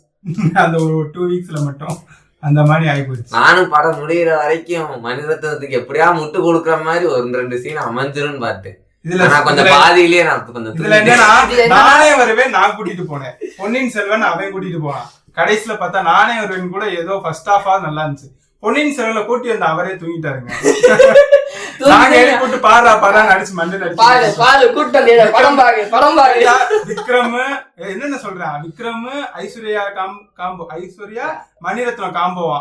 Speaker 3: அந்த ஒரு 2 வீக்ஸ்ல மட்டும். அந்த மாதிரி ஆயிப்போச்சு.
Speaker 1: நானும் படம் முடிகிற வரைக்கும் மணிரத்னத்துக்கு எப்படியா முட்டு கொடுக்குற மாதிரி ஒரு 2 சீன் அமைஞ்சிரும்னு பார்த்தேன். இதுல நான் கொஞ்சம் பாதியிலேயே நான் கொஞ்சம்
Speaker 3: இதுல என்னன்னா நானே வருவேன், நான் கூட்டிட்டு போனேன். பொன்னியின் செல்வன் அவன் கூட்டிட்டு போனான். கடைசியில பார்த்தா நானே வருவேன் கூட ஏதோ ஃபர்ஸ்ட் ஹாஃபா நல்லா இருந்துச்சு. பொன்னியின் செல்வன்ல கூட்டி வந்து அவரே தூங்கிட்டாருங்க. விக்ரம் என்னென்ன சொல்றேன், விக்ரம் ஐஸ்வர்யா ஐஸ்வர்யா மணிரத்னம் காம்போவா,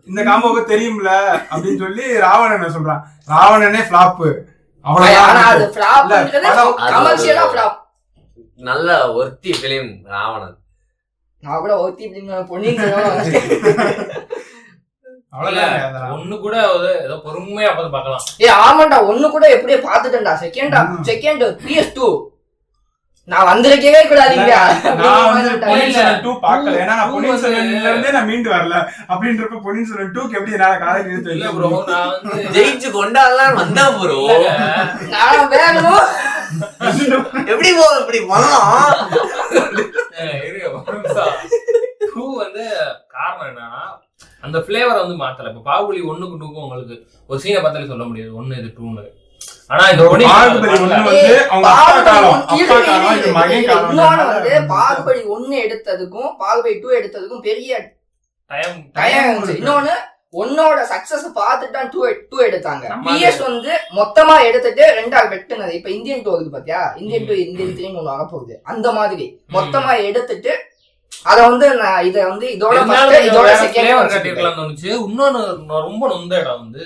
Speaker 3: இந்த காம்போவுக்கு தெரியும்ல அப்படின்னு சொல்லி ராவணனை சொல்றான். ராவணனே ஃபிளாப்.
Speaker 1: நல்ல ஒர்த்தி பிலிம் ராவணன்.
Speaker 4: நான் கூட ஒர்த்தி பிலிம் பொன்னியின் செல்வன்
Speaker 2: ஒண்ணு கூட ஏதோ பொறுமையா பார்க்கலாம்.
Speaker 4: ஆமாண்டா, ஒண்ணு கூட எப்படியே பாத்துட்டேன்டா. செகண்ட் PS2 நான் வந்திருக்கவே கூடாதுங்க.
Speaker 3: நான் வந்து பொன்னியின் செல்வன் 2 பார்க்கல. ஏன்னா நான் பொன்னியின் செல்வன்ல இருந்தே நான் மீண்டு வரல. அப்படின்றப்ப பொன்னியின் செல்வன் 2க்கு எப்படி என்னால காலையில இருந்து
Speaker 2: இல்ல ப்ரோ, நான் வந்து
Speaker 1: ஜெயிச்சு கொண்டாடலாம் வந்தா ப்ரோ.
Speaker 4: நான் வேணும்
Speaker 1: எப்படி போ இப்படி பண்ணலாம்.
Speaker 2: 2 வந்து காரணம் என்னன்னா அந்த ஃபிளேவரை வந்து மாத்தல. இப்ப பாகுபலி 1க்கு 2க்கும் உங்களுக்கு ஒரு சீனை பார்த்தாலே சொல்ல முடியாது 1 இது 2ன்னு. ஆனா இந்த
Speaker 3: பாகுபலி 1 வந்து அவங்க அப்பா காலம், அப்பா காலம், இது மகன் காலம்.
Speaker 4: வந்து பாகுபலி 1 எடுத்ததுக்கும் பாகுபலி 2 எடுத்ததுக்கும் பெரிய டைம். இன்னொன்னு உன்னோட சக்சஸ் பார்த்துட்டு தான் டூ எடுத்தாங்க. PS வந்து மொத்தமா எடுத்துட்டு 2 வெட்டுனது. இப்ப இந்தியன் 2 வருது பாத்தியா, இந்தியன் 2 இந்தியன் 3 ஒண்ணு வரப்போகுது. அந்த மாதிரி மொத்தமா எடுத்துட்டு அத வந்து நான் இத வந்து இதோட செகண்ட்
Speaker 2: கட்டிருக்கலாம் தோணுச்சு. இன்னொன்னு ரொம்ப நொந்த இடம் வந்து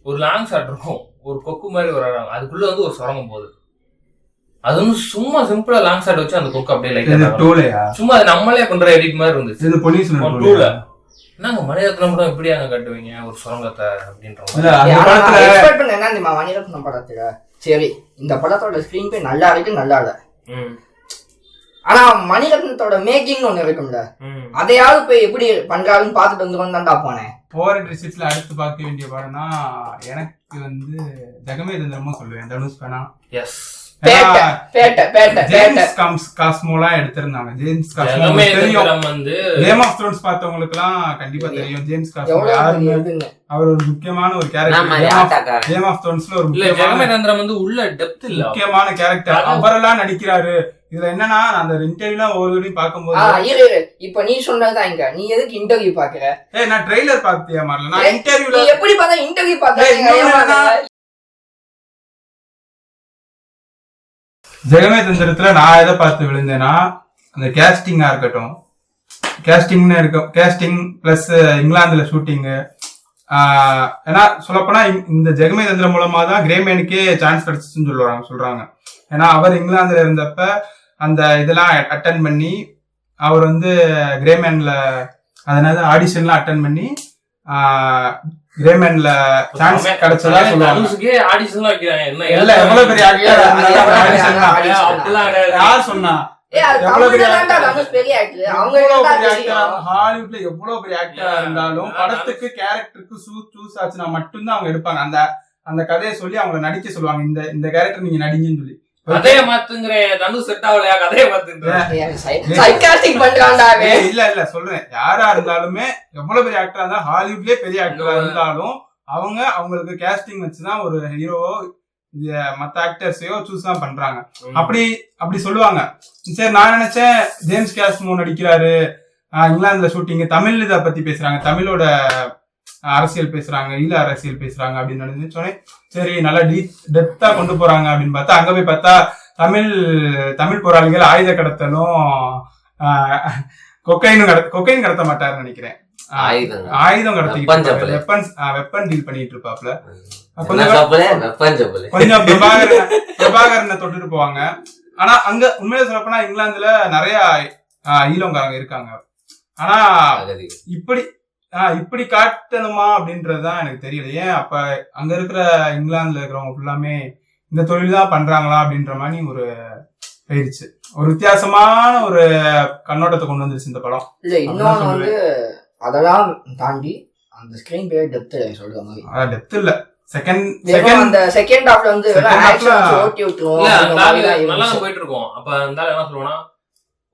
Speaker 2: ஒரு லாங் ஷாட் இருக்கும், ஒரு கொக்கு மாதிரி ஒரு இடம், அதுக்குள்ள வந்து ஒரு சுரங்கம் போகுது. அது வந்து சும்மா சிம்பிளா லாங் ஷாட் வச்சு அந்த கொக்கு அப்படியே லைட்டா சும்மா அது நம்மளே பண்ற எடிட் மாதிரி இருந்துச்சு. நாங்க மணிரத்னம் படம் எப்படி அங்க கட்டுவீங்க ஒரு சுரங்கத்தை அப்படின்ற
Speaker 4: என்ன மணிரத்னம் படத்துல சரி இந்த படத்தோட ஸ்கிரீன் பிளே நல்லா இருக்கு, நல்லா இல்ல. ஆனா மணிரத்னத்தோட மேக்கிங் ஒண்ணு இருக்கும்ல, அதையாவது போய் எப்படி பண்றாருன்னு பாத்துட்டு வந்துரும் தான்டா போனேன்.
Speaker 3: போர் ரிசிப்ட்ல அடுத்து பார்க்க வேண்டிய படம்னா எனக்கு வந்து ஜெகமே தந்திரமும் சொல்லுவேன். தனுஷ் பேனா காஸ்மோலாம் எடுத்திருந்தாங்க. ஜேம்ஸ் காஸ்மோ வந்து கேம் ஆஃப் த்ரோன்ஸ் பார்த்தவங்களுக்கு எல்லாம் கண்டிப்பா தெரியும். ஜேம்ஸ் காஸ்மோ அவர் ஒரு முக்கியமான ஒரு கேரக்டர். கேம் ஆஃப் த்ரோன்ஸ்ல ஒரு முக்கியமான கேரக்டர். அவரெல்லாம் நடிக்கிறாரு. இதுல என்னன்னா அந்த இன்டர்வியூலாம் ஒவ்வொரு பார்க்கும்போது
Speaker 4: இப்ப நீ சொன்னதுதான் இங்க நீ எதுக்கு இன்டர்வியூ பாக்குற?
Speaker 3: நான் ட்ரெய்லர் பார்த்தியா மாறல, நான் இன்டர்வியூல
Speaker 4: எப்படி பார்த்தா இன்டர்வியூ பார்த்தேன்.
Speaker 3: ஜெகமே தந்திரத்துல நான் எதை பார்த்து விழுந்தேன்னா அந்த கேஸ்டிங்கா இருக்கட்டும், கேஸ்டிங் பிளஸ் இங்கிலாந்துல ஷூட்டிங்கு. ஏன்னா சொல்லப்போனா இந்த ஜெகமே தந்திரம் மூலமா தான் கிரேமேனுக்கே சான்ஸ் கிடைச்சிச்சுன்னு சொல்றாங்க. ஏன்னா அவர் இங்கிலாந்துல இருந்தப்ப அந்த இதெல்லாம் அட்டன் பண்ணி அவர் வந்து கிரேமேன்ல அதனால ஆடிஷன்லாம் அட்டன் பண்ணி கிரேமேன்ல சான்ஸ் கிடைச்சதா சொல்லுவாங்க. எவ்வளவு பெரிய ஆக்டர் யார் சொன்னா? ஹாலிவுட்ல எவ்வளவு பெரிய ஆக்டரா இருந்தாலும் படத்துக்கு கேரக்டருக்கு சூஸ் ஆச்சுன்னா மட்டும்தான் அவங்க எடுப்பாங்க. அந்த கதையை சொல்லி அவங்களை நடிக்க சொல்லுவாங்க. இந்த கேரக்டர் நீங்க நடிங்கன்னு சொல்லி. இல்ல சொல்றேன், யாரா இருந்தாலுமே எவ்வளவு பெரிய ஆக்டரா இருந்தாலும் ஹாலிவுட்லயே பெரிய ஆக்டரா இருந்தாலும் அவங்களுக்கு கேஸ்டிங் வச்சுதான் ஒரு ஹீரோவோ மத்த ஆக்டர்ஸையோ சூஸ் தான் பண்றாங்க. அப்படி சொல்லுவாங்க. சரி, நான் நினைச்சேன் ஜேம்ஸ் காஸ்மோ நடிக்கிறாரு, இங்கிலாந்துல ஷூட்டிங், தமிழ் இதை பத்தி பேசுறாங்க, தமிழோட அரசியல் பேசுறாங்க, ஈழ அரசியல் பேசுறாங்க அப்படின்னு நினைச்சு சொன்னேன். சரி, நல்லா டெப்தா கொண்டு போறாங்க அப்படின்னு பார்த்தா அங்க போய் பார்த்தா தமிழ் போராளிகள் ஆயுத கடத்தலும் கொக்கைன் கடத்த மாட்டாருன்னு நினைக்கிறேன். ஆயுதம் கடத்திட்டு வெப்பன் டீல் பண்ணிட்டு இருப்பாப்ல. கொஞ்சம் பிரபாகரனை தொட்டுட்டு போவாங்க. ஆனா அங்க உண்மையில சொல்லப்போனா இங்கிலாந்துல நிறைய ஈழங்காரங்க இருக்காங்க. ஆனா இப்படி காட்டணுமா அப்படின்றதுதான் எனக்கு தெரியல. ஏன் அப்ப அங்க இருக்கிற இங்கிலாந்துல இருக்கிறவங்க ஃபுல்லாமே இந்த தொழில் தான் பண்றாங்களா அப்படின்ற மாதிரி ஒரு போயிருச்சு. ஒரு வித்தியாசமான ஒரு கண்ணோட்டத்தை கொண்டு வந்துருச்சு இந்த படம்.
Speaker 4: இல்ல இன்னொன்னு வந்து அதெல்லாம் தாண்டி அந்த ஸ்கிரீன் பிளே டெப்த் சொல்ற மாதிரி
Speaker 3: டெப்த் இல்ல.
Speaker 4: செகண்ட் ஹாஃப்ல வந்து ஓட்டி விட்டுருவோம்,
Speaker 2: நல்லா போயிட்டு இருக்கோம். அப்ப இருந்தாலும் என்ன சொல்லுவோம்னா,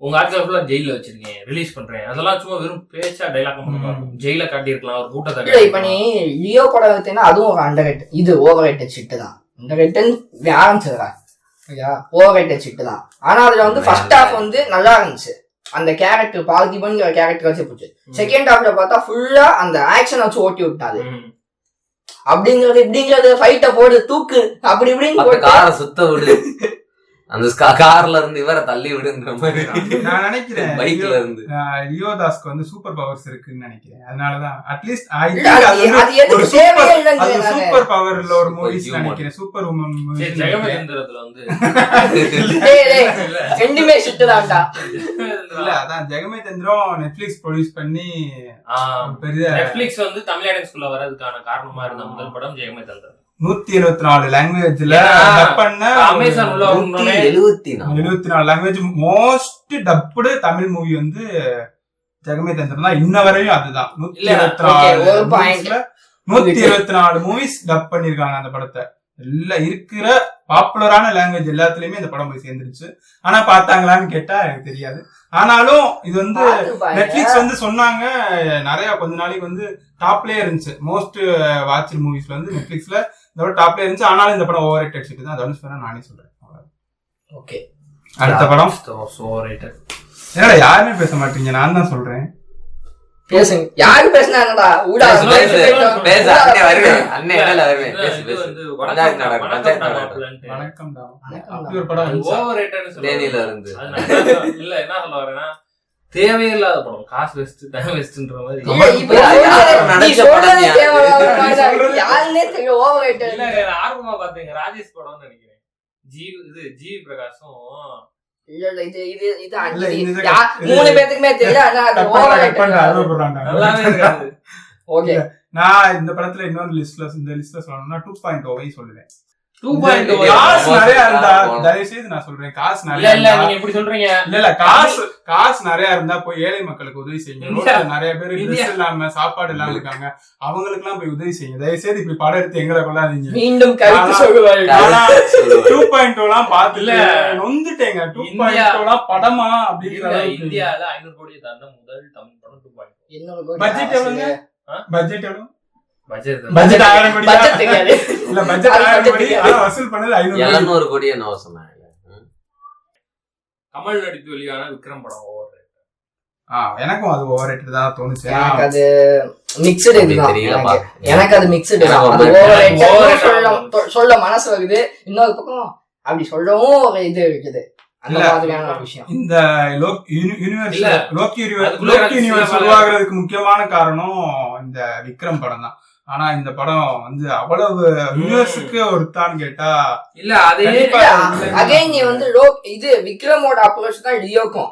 Speaker 2: உங்க ஆட்கள் ஜெயில வச்சிருக்கேன், ரிலீஸ் பண்றேன், அதெல்லாம் சும்மா வெறும் பேச்சா டைலாக் ஜெயில காட்டியிருக்கலாம் ஒரு கூட்டத்தை.
Speaker 4: இப்ப நீ லியோ படம் எடுத்தீங்கன்னா அதுவும் ஒரு அண்டர் ரேட், இது ஓவர் ரேட்டட் ஷிட் தான். Under Rattan ஆரம்பிச்சதுடா, over rated shit தான். ஆனா அதுல வந்து ஃபர்ஸ்ட் ஹாஃப் வந்து நல்லா இருந்துச்சு. அந்த கேரக்டர் பார்த்திபன்ங்கிற கேரக்டர் வச்சு போச்சு. செகண்ட் ஹாஃப்ல பார்த்தா ஃபுல்லா அந்த ஆக்ஷன் வச்சு ஓட்டி விட்டாது. அப்படிங்கறது ஃபைட்ட போடு தூக்கு அப்படி இப்படின்னு
Speaker 1: காரை சுத்த விடு, அந்த கார்ல இருந்து இவரை தள்ளி விடுன்ற மாதிரி
Speaker 3: நான் நினைக்கிறேன்.
Speaker 1: பைக்ல இருந்து
Speaker 3: லியோ தாஸ்க்கு வந்து சூப்பர் பவர்ஸ் இருக்குன்னு நினைக்கிறேன். அதனாலதான் அட்லீஸ்ட் சூப்பர் பவர்ல ஒரு மூவிஸ் நினைக்கிறேன். சூப்பர் உமன் மூவி
Speaker 4: ரெண்டுமே ஷிட் தான்டா.
Speaker 3: இல்ல அதான் ஜெகமே தந்திரம் நெட்ஃபிளிக்ஸ் ப்ரொடியூஸ் பண்ணி பெரிய
Speaker 2: நெட்ஃபிளிக்ஸ் வந்து தமிழ் ஆடியன்ஸ்குள்ள வரதுக்கான காரணமா இருந்த முதல் படம் ஜெகமே தந்திரம்.
Speaker 3: 174 லாங்குவேஜ்ல டப் பண்ண,
Speaker 2: அமேசான் உள்ள
Speaker 3: 74 language most dubbed Tamil movie வந்து ஜெகமே தந்திரம் தான். இன்ன வரையும் அதுதான் 124 மூவிஸ் டப் பண்ணிருக்காங்க அந்த படத்தை. எல்லாம் இருக்கிற பாப்புலரான லாங்குவேஜ் எல்லாத்துலயுமே இந்த படம் போய் சேர்ந்துருச்சு. ஆனா பார்த்தாங்களான்னு கேட்டா எனக்கு தெரியாது. ஆனாலும் இது வந்து நெட்ஃபிளிக்ஸ் வந்து சொன்னாங்க நிறைய கொஞ்ச நாளைக்கு வந்து டாப்லயே இருந்துச்சு. மோஸ்ட் வாட்ச் மூவிஸ்ல வந்து நெட்ஃபிளிக்ஸ்ல இதோட டாப்ல இருந்துச்சு. ஆனாலும் இந்த படம் ஓவர் ரேட்டட் ஷிட் தான். தனுஷ் வேணா நானே சொல்றேன்.
Speaker 4: ஓகே,
Speaker 3: அடுத்த படம்
Speaker 2: ஓவர் ரேட்டட்.
Speaker 3: என்னடா யாருமே பேச மாட்டீங்க, நான் தான் சொல்றேன்.
Speaker 4: பேசுங்க. யாரு பேசினா என்னடா ஊடா
Speaker 1: பேச அண்ணே வருவேன், அண்ணே இடையில வருவேன். பேசு
Speaker 2: இது
Speaker 1: பேசு.
Speaker 2: வந்து
Speaker 1: பஞ்சாயத்து நாடகம், பஞ்சாயத்து நாடகம்.
Speaker 2: மாப்பிள்ளைன்ட்டு.
Speaker 3: வணக்கம் தான். அப்படி ஒரு படம் வந்துச்சா?
Speaker 2: overrated-னு சொல்லுவாங்க.
Speaker 1: தேனியில இருந்து.
Speaker 2: அது நான் இல்ல என்ன சொல்ல வரேன்னா தேவையில்லாத படம், காசு வேஸ்ட் டைம் வேஸ்ட்ன்ற மாதிரி.
Speaker 4: இல்ல, இப்ப நீ சொல்றது தேவையில்லாத யாருன்னே தெரியல. ஓவரேட்டட்.
Speaker 2: இல்ல நான் ஆர்வமா பார்த்தேங்க ராஜேஷ் படம்னு நினைக்கிறேன். ஜிவி பிரகாஷும்
Speaker 4: இல்ல இது இது இது
Speaker 3: இல்ல,
Speaker 4: அஞ்சு
Speaker 3: இந்த
Speaker 4: மூணு பேத்துக்குமே தெரியல. ஆனா அது
Speaker 3: கட் பண்றா,
Speaker 4: ஓவரேட்டட்.
Speaker 3: அறுபடுறான்டா.
Speaker 2: நல்லாவே இருக்காது.
Speaker 4: ஓகே,
Speaker 3: நான் இந்த படத்துல இன்னொரு லிஸ்ட்ல சொல்லணும்னா 2.0 சொல்லுவேன்.
Speaker 2: 2.0
Speaker 3: காசு நிறைய இருந்தா தயவு செய்து நான் சொல்றேன், காசு
Speaker 2: இல்ல
Speaker 3: நிறைய
Speaker 2: இல்ல
Speaker 3: இருந்தா
Speaker 2: நீங்க எப்படி சொல்றீங்க?
Speaker 3: இல்ல காசு நிறைய இருந்தா போய் ஏழை மக்களுக்கு உதவி செய்யுங்க. ரோட்ல நிறைய பேர் ட்ரெஸ் இல்லாம சாப்பாடு இல்லாம இருக்காங்க, அவங்களுக்கு எல்லாம் போய் உதவி செய்யுங்க. தயவு செய்து இப்படி படம் எடுத்து எங்களை கொள்ளாதீங்க.
Speaker 4: மீண்டும் கருத்து சொல்லுவாரு.
Speaker 3: ஆனா 2.0 எல்லாம் பாத்துல நொந்துட்டேங்க. 2.0 எல்லாம் படமா அப்படிங்கிற அளவுக்கு.
Speaker 2: இந்தியால 500 கோடியை தாண்ட முதல் தமிழ் படம் 2.0.
Speaker 4: இன்னொரு
Speaker 3: பட்ஜெட் எவ்வளவுங்க? பட்ஜெட் எவ்வளவு?
Speaker 2: பட்ஜெட்
Speaker 3: பட்ஜெட் 1000 கோடி.
Speaker 4: பட்ஜெட் தெரியாது.
Speaker 3: இல்ல பட்ஜெட் 1000 கோடி, ஆனா வசூல் பண்ணது 500 கோடி.
Speaker 1: 700 கோடி என்ன சொன்னாங்க.
Speaker 2: கமல் நடித்து வெளியான விக்ரம் படம் ஓவர்.
Speaker 3: எனக்கும் அது ஓவரேட்டட் தான் தோணுச்சு.
Speaker 4: எனக்கு அது மிக்ஸ்டு இதுதான்.
Speaker 1: தெரியலப்பா.
Speaker 4: எனக்கு அது மிக்ஸ்டு தான். அது ஓவரேட்டட் சொல்ல மனசு வருது, இன்னொரு பக்கம் அப்படி சொல்லவும் ஒரு இது இருக்குது. அந்த மாதிரியான ஒரு விஷயம்.
Speaker 3: இந்த லோக்கி யூனிவர்ஸ் உருவாகிறதுக்கு முக்கியமான காரணம் இந்த விக்ரம் படம் தான். ஆனா இந்த படம் வந்து அவ்வளவு யூனிவர்ஸுக்கு ஒருத்தான்னு கேட்டா
Speaker 2: இல்ல அதே
Speaker 4: அகைன் நீ வந்து இது விக்ரமோட அப்ரோச் தான் லியோக்கும்.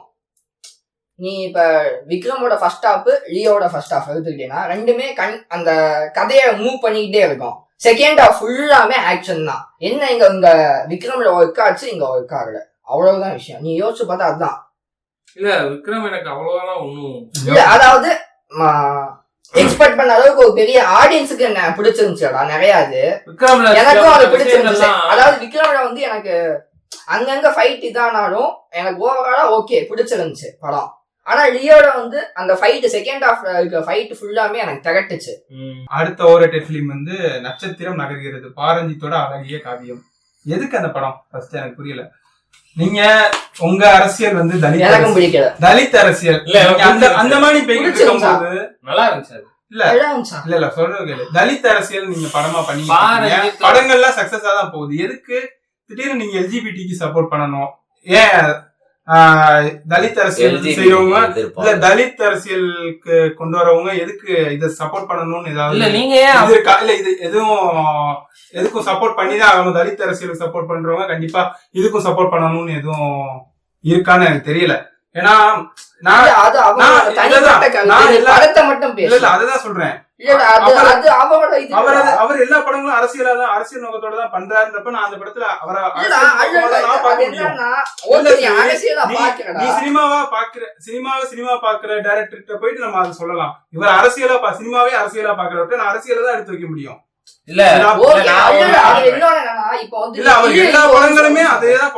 Speaker 4: நீ இப்ப விக்ரமோட ஃபர்ஸ்ட் ஹாஃப் லியோட ஃபர்ஸ்ட் ஹாஃப் எடுத்துக்கிட்டீங்கன்னா ரெண்டுமே அந்த கதையை மூவ் பண்ணிக்கிட்டே இருக்கும். செகண்ட் ஹாஃப் ஃபுல்லாமே ஆக்ஷன் தான். என்ன இங்க விக்ரம்ல ஒர்க் ஆச்சு, இங்க ஒர்க் ஆகல, அவ்வளவுதான் விஷயம். நீ யோசிச்சு பார்த்தா அதுதான்.
Speaker 2: இல்ல விக்ரம் எனக்கு அவ்வளவுதான் ஒண்ணும்
Speaker 4: இல்ல, அதாவது எக்ஸ்பெக்ட் பண்ண அளவுக்கு ஒரு பெரிய ஆடியன்ஸுக்கு என்ன பிடிச்சிருந்துச்சுடா நிறைய. அது
Speaker 2: விக்ரம்ல
Speaker 4: எனக்கும் அது பிடிச்சிருந்துச்சு. அதாவது விக்ரம்ல வந்து எனக்கு அங்கங்க ஃபைட் இதானாலும் எனக்கு ஓவராலா ஓகே பிடிச்சிருந்துச்சு படம். ஆனா லியோட வந்து அந்த ஃபைட் செகண்ட் ஹாஃப்ல இருக்க ஃபைட் ஃபுல்லாமே எனக்கு திகட்டுச்சு.
Speaker 3: அடுத்த ஓவரேட்டட் ஃபிலிம் வந்து நட்சத்திரம் நகர்கிறது, பாரஞ்சித்தோட அழகிய காவியம். எதுக்கு அந்த படம் ஃபர்ஸ்ட் எனக்கு புரியல. நீங்க உங்க அரசியல் வந்து
Speaker 4: எனக்கும் பிடிக்கல,
Speaker 3: தலித் அரசியல். அந்த மாதிரி போயிட்டு இருக்கும்போது
Speaker 2: நல்லா இருந்துச்சு.
Speaker 3: இல்ல சொல்றது கேளு. தலித் அரசியல் நீங்க படமா பண்ணி படங்கள்லாம் சக்சஸா தான் போகுது. எதுக்கு திடீர்னு நீங்க எல்ஜிபிடிக்கு சப்போர்ட் பண்ணணும்? ஏன் தலித் அரசியல் செய்யறவங்க இல்ல தலித் அரசியலுக்கு கொண்டு வரவங்க எதுக்கு இத சப்போர்ட் பண்ணணும்னு ஏதாவது
Speaker 2: நீங்க
Speaker 3: இருக்கா? இல்ல இது எதுக்கும் சப்போர்ட் பண்ணிதான் ஆகணும். தலித் அரசியலுக்கு சப்போர்ட் பண்றவங்க கண்டிப்பா இதுக்கும் சப்போர்ட் பண்ணணும்னு எதுவும் இருக்கான்னு எனக்கு தெரியல. ஏன்னா அதுதான் சொல்றேன். அவர் எல்லா படங்களும் அரசியல் நோக்கத்தோட தான் பண்றாருன்றப்ப நான் அந்த படத்துல அவரை நீ சினிமா பாக்குற டைரக்டர் போயிட்டு நம்ம அதை சொல்லலாம். இவர் சினிமாவே அரசியலா பாக்குறப்ப நான் அரசியல தான் எடுத்து வைக்க முடியும். இல்ல அவர் எல்லா படங்களுமே அதேதான்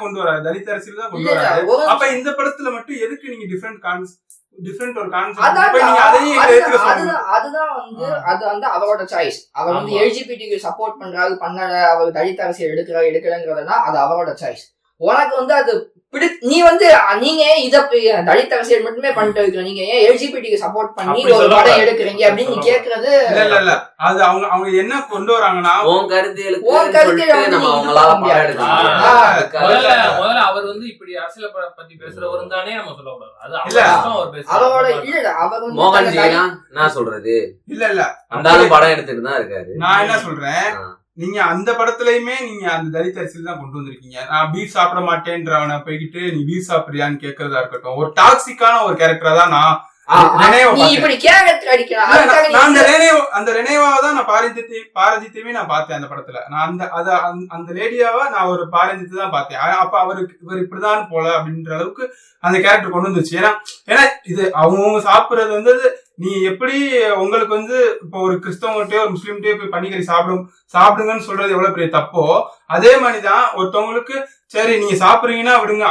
Speaker 3: கொண்டு வராரு, தலித் அரசியல் தான் கொண்டு வராரு. அப்ப இந்த படத்துல மட்டும் எதுக்கு நீங்க டிஃபரெண்ட் ஒரு கான்செப்ட் நீங்க அதையும் எடுத்துக்க சொல்லுங்க.
Speaker 4: அதுதான் வந்து அது வந்து அவரோட சாய்ஸ். அவர் வந்து எல்ஜிபிடிக்கு சப்போர்ட் பண்றாரு பண்ணல, அவர் தலித் அரசியல் எடுக்கலங்கிறதுனா அது அவரோட சாய்ஸ். உனக்கு வந்து அது நீ வந்து நீங்க இத தலித் அரசியல் மட்டுமே பண்ணிட்டு இருக்க, நீங்க ஏன் எல்ஜிபிடிக்கு சப்போர்ட் பண்ணி ஒரு படம் எடுக்கிறீங்க அப்படின்னு நீ கேக்குறது
Speaker 3: இல்ல அது அவங்க என்ன கொண்டு வராங்கன்னா
Speaker 2: முதல்ல அவர் வந்து இப்படி அரசியல் பத்தி பேசுறவரும் தானே நம்ம சொல்லக்கூடாது.
Speaker 4: அவரோட இல்ல அவர்
Speaker 1: மோகன் நான் சொல்றது இல்ல அந்த படம் எடுத்துட்டு தான் இருக்காரு.
Speaker 3: நான் என்ன சொல்றேன், நீங்க அந்த படத்துலயுமே நீங்க அந்த தலித் அரசியல் தான் கொண்டு வந்திருக்கீங்க. நான் பீஃப் சாப்பிட மாட்டேன்றவனை போய்கிட்டு நீ பீஃப் சாப்பிடுறியான்னு கேட்கறதா இருக்கட்டும், ஒரு டாக்ஸிக்கான ஒரு கேரக்டரா தான் நான் அந்த ரெனேவாவை தான் நான் பாரஞ்சித்தையுமே நான் பார்த்தேன் அந்த படத்துல. நான் அந்த லேடியாவை நான் ஒரு பாரஞ்சித்து தான் பார்த்தேன். அப்ப இவர் இப்படிதான் போல அப்படின்ற அளவுக்கு அந்த கேரக்டர் கொண்டு வந்துச்சு. ஏன்னா இது அவங்க சாப்பிடுறது வந்து நீ எப்படி உங்களுக்கு வந்து இப்போ ஒரு கிறிஸ்தவங்கிட்டே ஒரு முஸ்லீம்கிட்டே போய் பன்னிக்கறி சாப்பிடுங்கன்னு சொல்றது எவ்வளவு பெரிய தப்போ, அதே மாதிரிதான் ஒருத்தவங்களுக்கு சரி நீங்க சாப்பிடுறீங்கன்னா விடுங்க,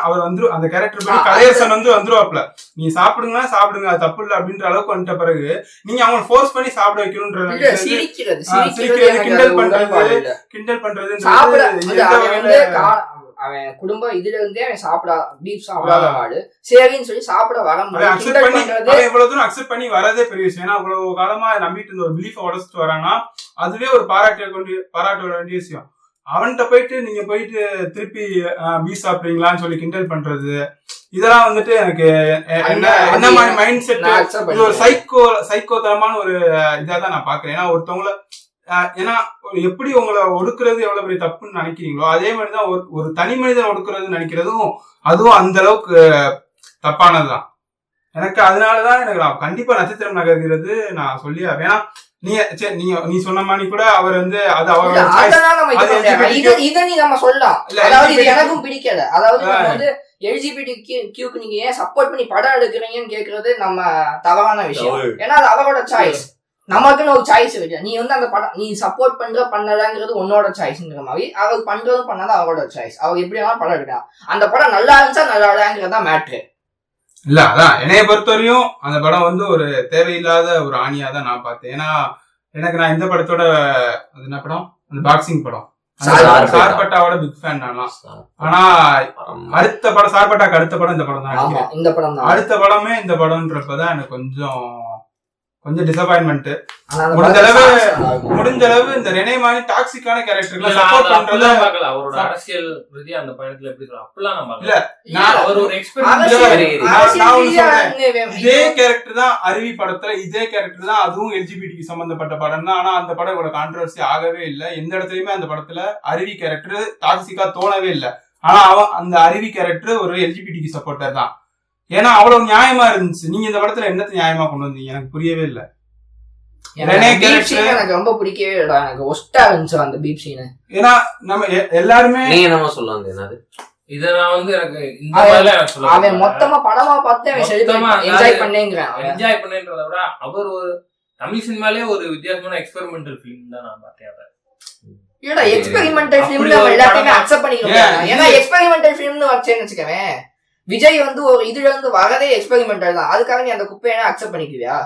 Speaker 3: அவர் வந்து அந்த கேரக்டர் படி கலையரசன் வந்து வந்துருவாப்ல, நீ சாப்பிடுங்கன்னா சாப்பிடுங்க அது தப்பு இல்லை அப்படின்ற அளவுக்கு வந்துட்ட பிறகு நீங்க அவங்க ஃபோர்ஸ் பண்ணி சாப்பிட வைக்கணும்ன்ற கிண்டல் பண்றது
Speaker 4: அவன் குடும்பம் இதுல இருந்தே அவன் பீஃப் சாப்பிடாத ஆடு, சரின்னு சொல்லி சாப்பிட
Speaker 3: இவ்வளவு தூரம் அக்செப்ட் பண்ணி வரதே பெரிய விஷயம். ஏன்னா இவ்வளவு காலமா நம்பிட்டு இருந்த ஒரு பிலீஃபை உடச்சிட்டு வராங்கன்னா அதுவே ஒரு பாராட்ட வேண்டிய விஷயம். அவன்கிட்ட போயிட்டு நீங்க போயிட்டு திருப்பி பீஃப் சாப்பிடுறீங்களான்னு சொல்லி கிண்டல் பண்றது, இதெல்லாம் வந்துட்டு எனக்கு என்ன மாதிரி மைண்ட் செட், இது ஒரு சைக்கோத்தனமான ஒரு இதாதான் நான் பாக்குறேன். ஏன்னா ஒருத்தவங்கள ஏன்னா எப்படி உங்களை ஒடுக்குறது எவ்வளவு பெரிய தப்புன்னு நினைக்கிறீங்களோ அதே மாதிரிதான் ஒரு தனி மனிதன் ஒடுக்குறது நினைக்கிறதும் அதுவும் அந்த அளவுக்கு தப்பானதுதான். எனக்கு அதனாலதான் எனக்கு கண்டிப்பா நட்சத்திரம் நகர்கிறது நான் சொல்லி, ஏன்னா நீ சொன்ன மாதிரி கூட அவர் வந்து அது அவரோட
Speaker 4: நம்ம சொல்லலாம். அதாவது இது எனக்கும் பிடிக்கல. அதாவது வந்து எல்ஜிபிடிக்கு நீங்க ஏன் சப்போர்ட் பண்ணி படம் எடுக்கிறீங்கன்னு கேக்குறது நம்ம தவறான விஷயம். ஏன்னா அது அவரோட சாய்ஸ், நமக்குன்னு ஒரு சாய்ஸ் இருக்கு. நீ வந்து அந்த படம் நீ சப்போர்ட் பண்ணலங்கிறது உன்னோட சாய்ஸ்ங்கிற மாதிரி, அவர் பண்றதும் பண்ணாதான் அவரோட சாய்ஸ். அவர் எப்படி வேணாலும் படம் எடுக்கலாம். அந்த படம் நல்லா இருந்துச்சா நல்லா இல்லையாங்கிறதா மேட்ரு
Speaker 3: இல்ல. அதான் என்னைய பொறுத்தவரையும் அந்த படம் வந்து ஒரு தேவையில்லாத ஒரு ஆணியா தான் நான் பார்த்தேன். ஏன்னா எனக்கு நான் இந்த படத்தோட அது என்ன படம், அந்த பாக்ஸிங் படம் சார்பட்டாவோட பிக் ஃபேன் நான்லாம். ஆனா அடுத்த படம் சார்பட்டாக்கு அடுத்த படம் இந்த படம் தான்.
Speaker 4: இந்த படம் தான்
Speaker 3: அடுத்த படமே இந்த படம்ன்றப்பதான் எனக்கு கொஞ்சம் டிசப்பாயின்மெண்ட். முடிஞ்ச அளவு இந்த ரெனே மாதிரி டாக்ஸிக்கான கேரக்டர்களை சப்போர்ட் பண்றது
Speaker 2: அவரோட அரசியல் ரீதியா அந்த பயணத்துல எப்படி சொல்ல அப்படிலாம் நம்ம
Speaker 3: இல்ல. நான்
Speaker 2: அவர் ஒரு
Speaker 3: இதே கேரக்டர் தான் அருவி படத்துல, இதே கேரக்டர் தான் அதுவும் எல்ஜிபிடிக்கு சம்பந்தப்பட்ட படம் தான். ஆனா அந்த படம் இவ்வளவு கான்ட்ரவர்சி ஆகவே இல்லை. எந்த இடத்துலயுமே அந்த படத்துல அருவி கேரக்டர் டாக்ஸிக்கா தோணவே இல்லை. ஆனா அந்த அருவி கேரக்டர் ஒரு எல்ஜிபிடிக்கு சப்போர்ட்டர் தான். ஏன்னா அவ்வளவு நியாயமா இருந்துச்சு. நீங்க இந்த படத்துல என்னத்த நியாயமா கொண்டு வந்தீங்க எனக்கு புரியவே இல்லை.
Speaker 4: எனக்கு ரொம்ப பிடிக்கவே இல்லை. எனக்கு ஒஸ்டா இருந்துச்சு அந்த பீப் சீன்.
Speaker 3: ஏன்னா நம்ம எல்லாருமே
Speaker 1: நீங்க என்னமா சொல்லுவாங்க என்னது
Speaker 2: இத நான் வந்து எனக்கு இந்த மாதிரிலாம் எனக்கு சொல்ல
Speaker 4: அவன் மொத்தமா படமா பார்த்து அவன் என்ஜாய் பண்ணேங்கிறான்.
Speaker 2: என்ஜாய் பண்ணேன்றத விட அவர் ஒரு தமிழ் சினிமாலே ஒரு வித்தியாசமான எக்ஸ்பெரிமெண்டல் ஃபிலிம் தான் நான் பார்த்தேன்.
Speaker 4: இல்லடா எக்ஸ்பெரிமெண்டல் ஃபிலிம் நம்ம எல்லாத்தையுமே அக்செப்ட் பண்ணிக்கிறோம். ஏன்னா எக்ஸ்பெரிமெண்டல் ஃபிலிம்னு வச்சேன்னு வச்சுக்கவேன், விஜய் வந்து ஒரு இதுல இருந்து வரதே எக்ஸ்பெரிமெண்டல் தான். அதுக்காக நீ அந்த குப்பையை அக்செப்ட் பண்ணிக்குவியா?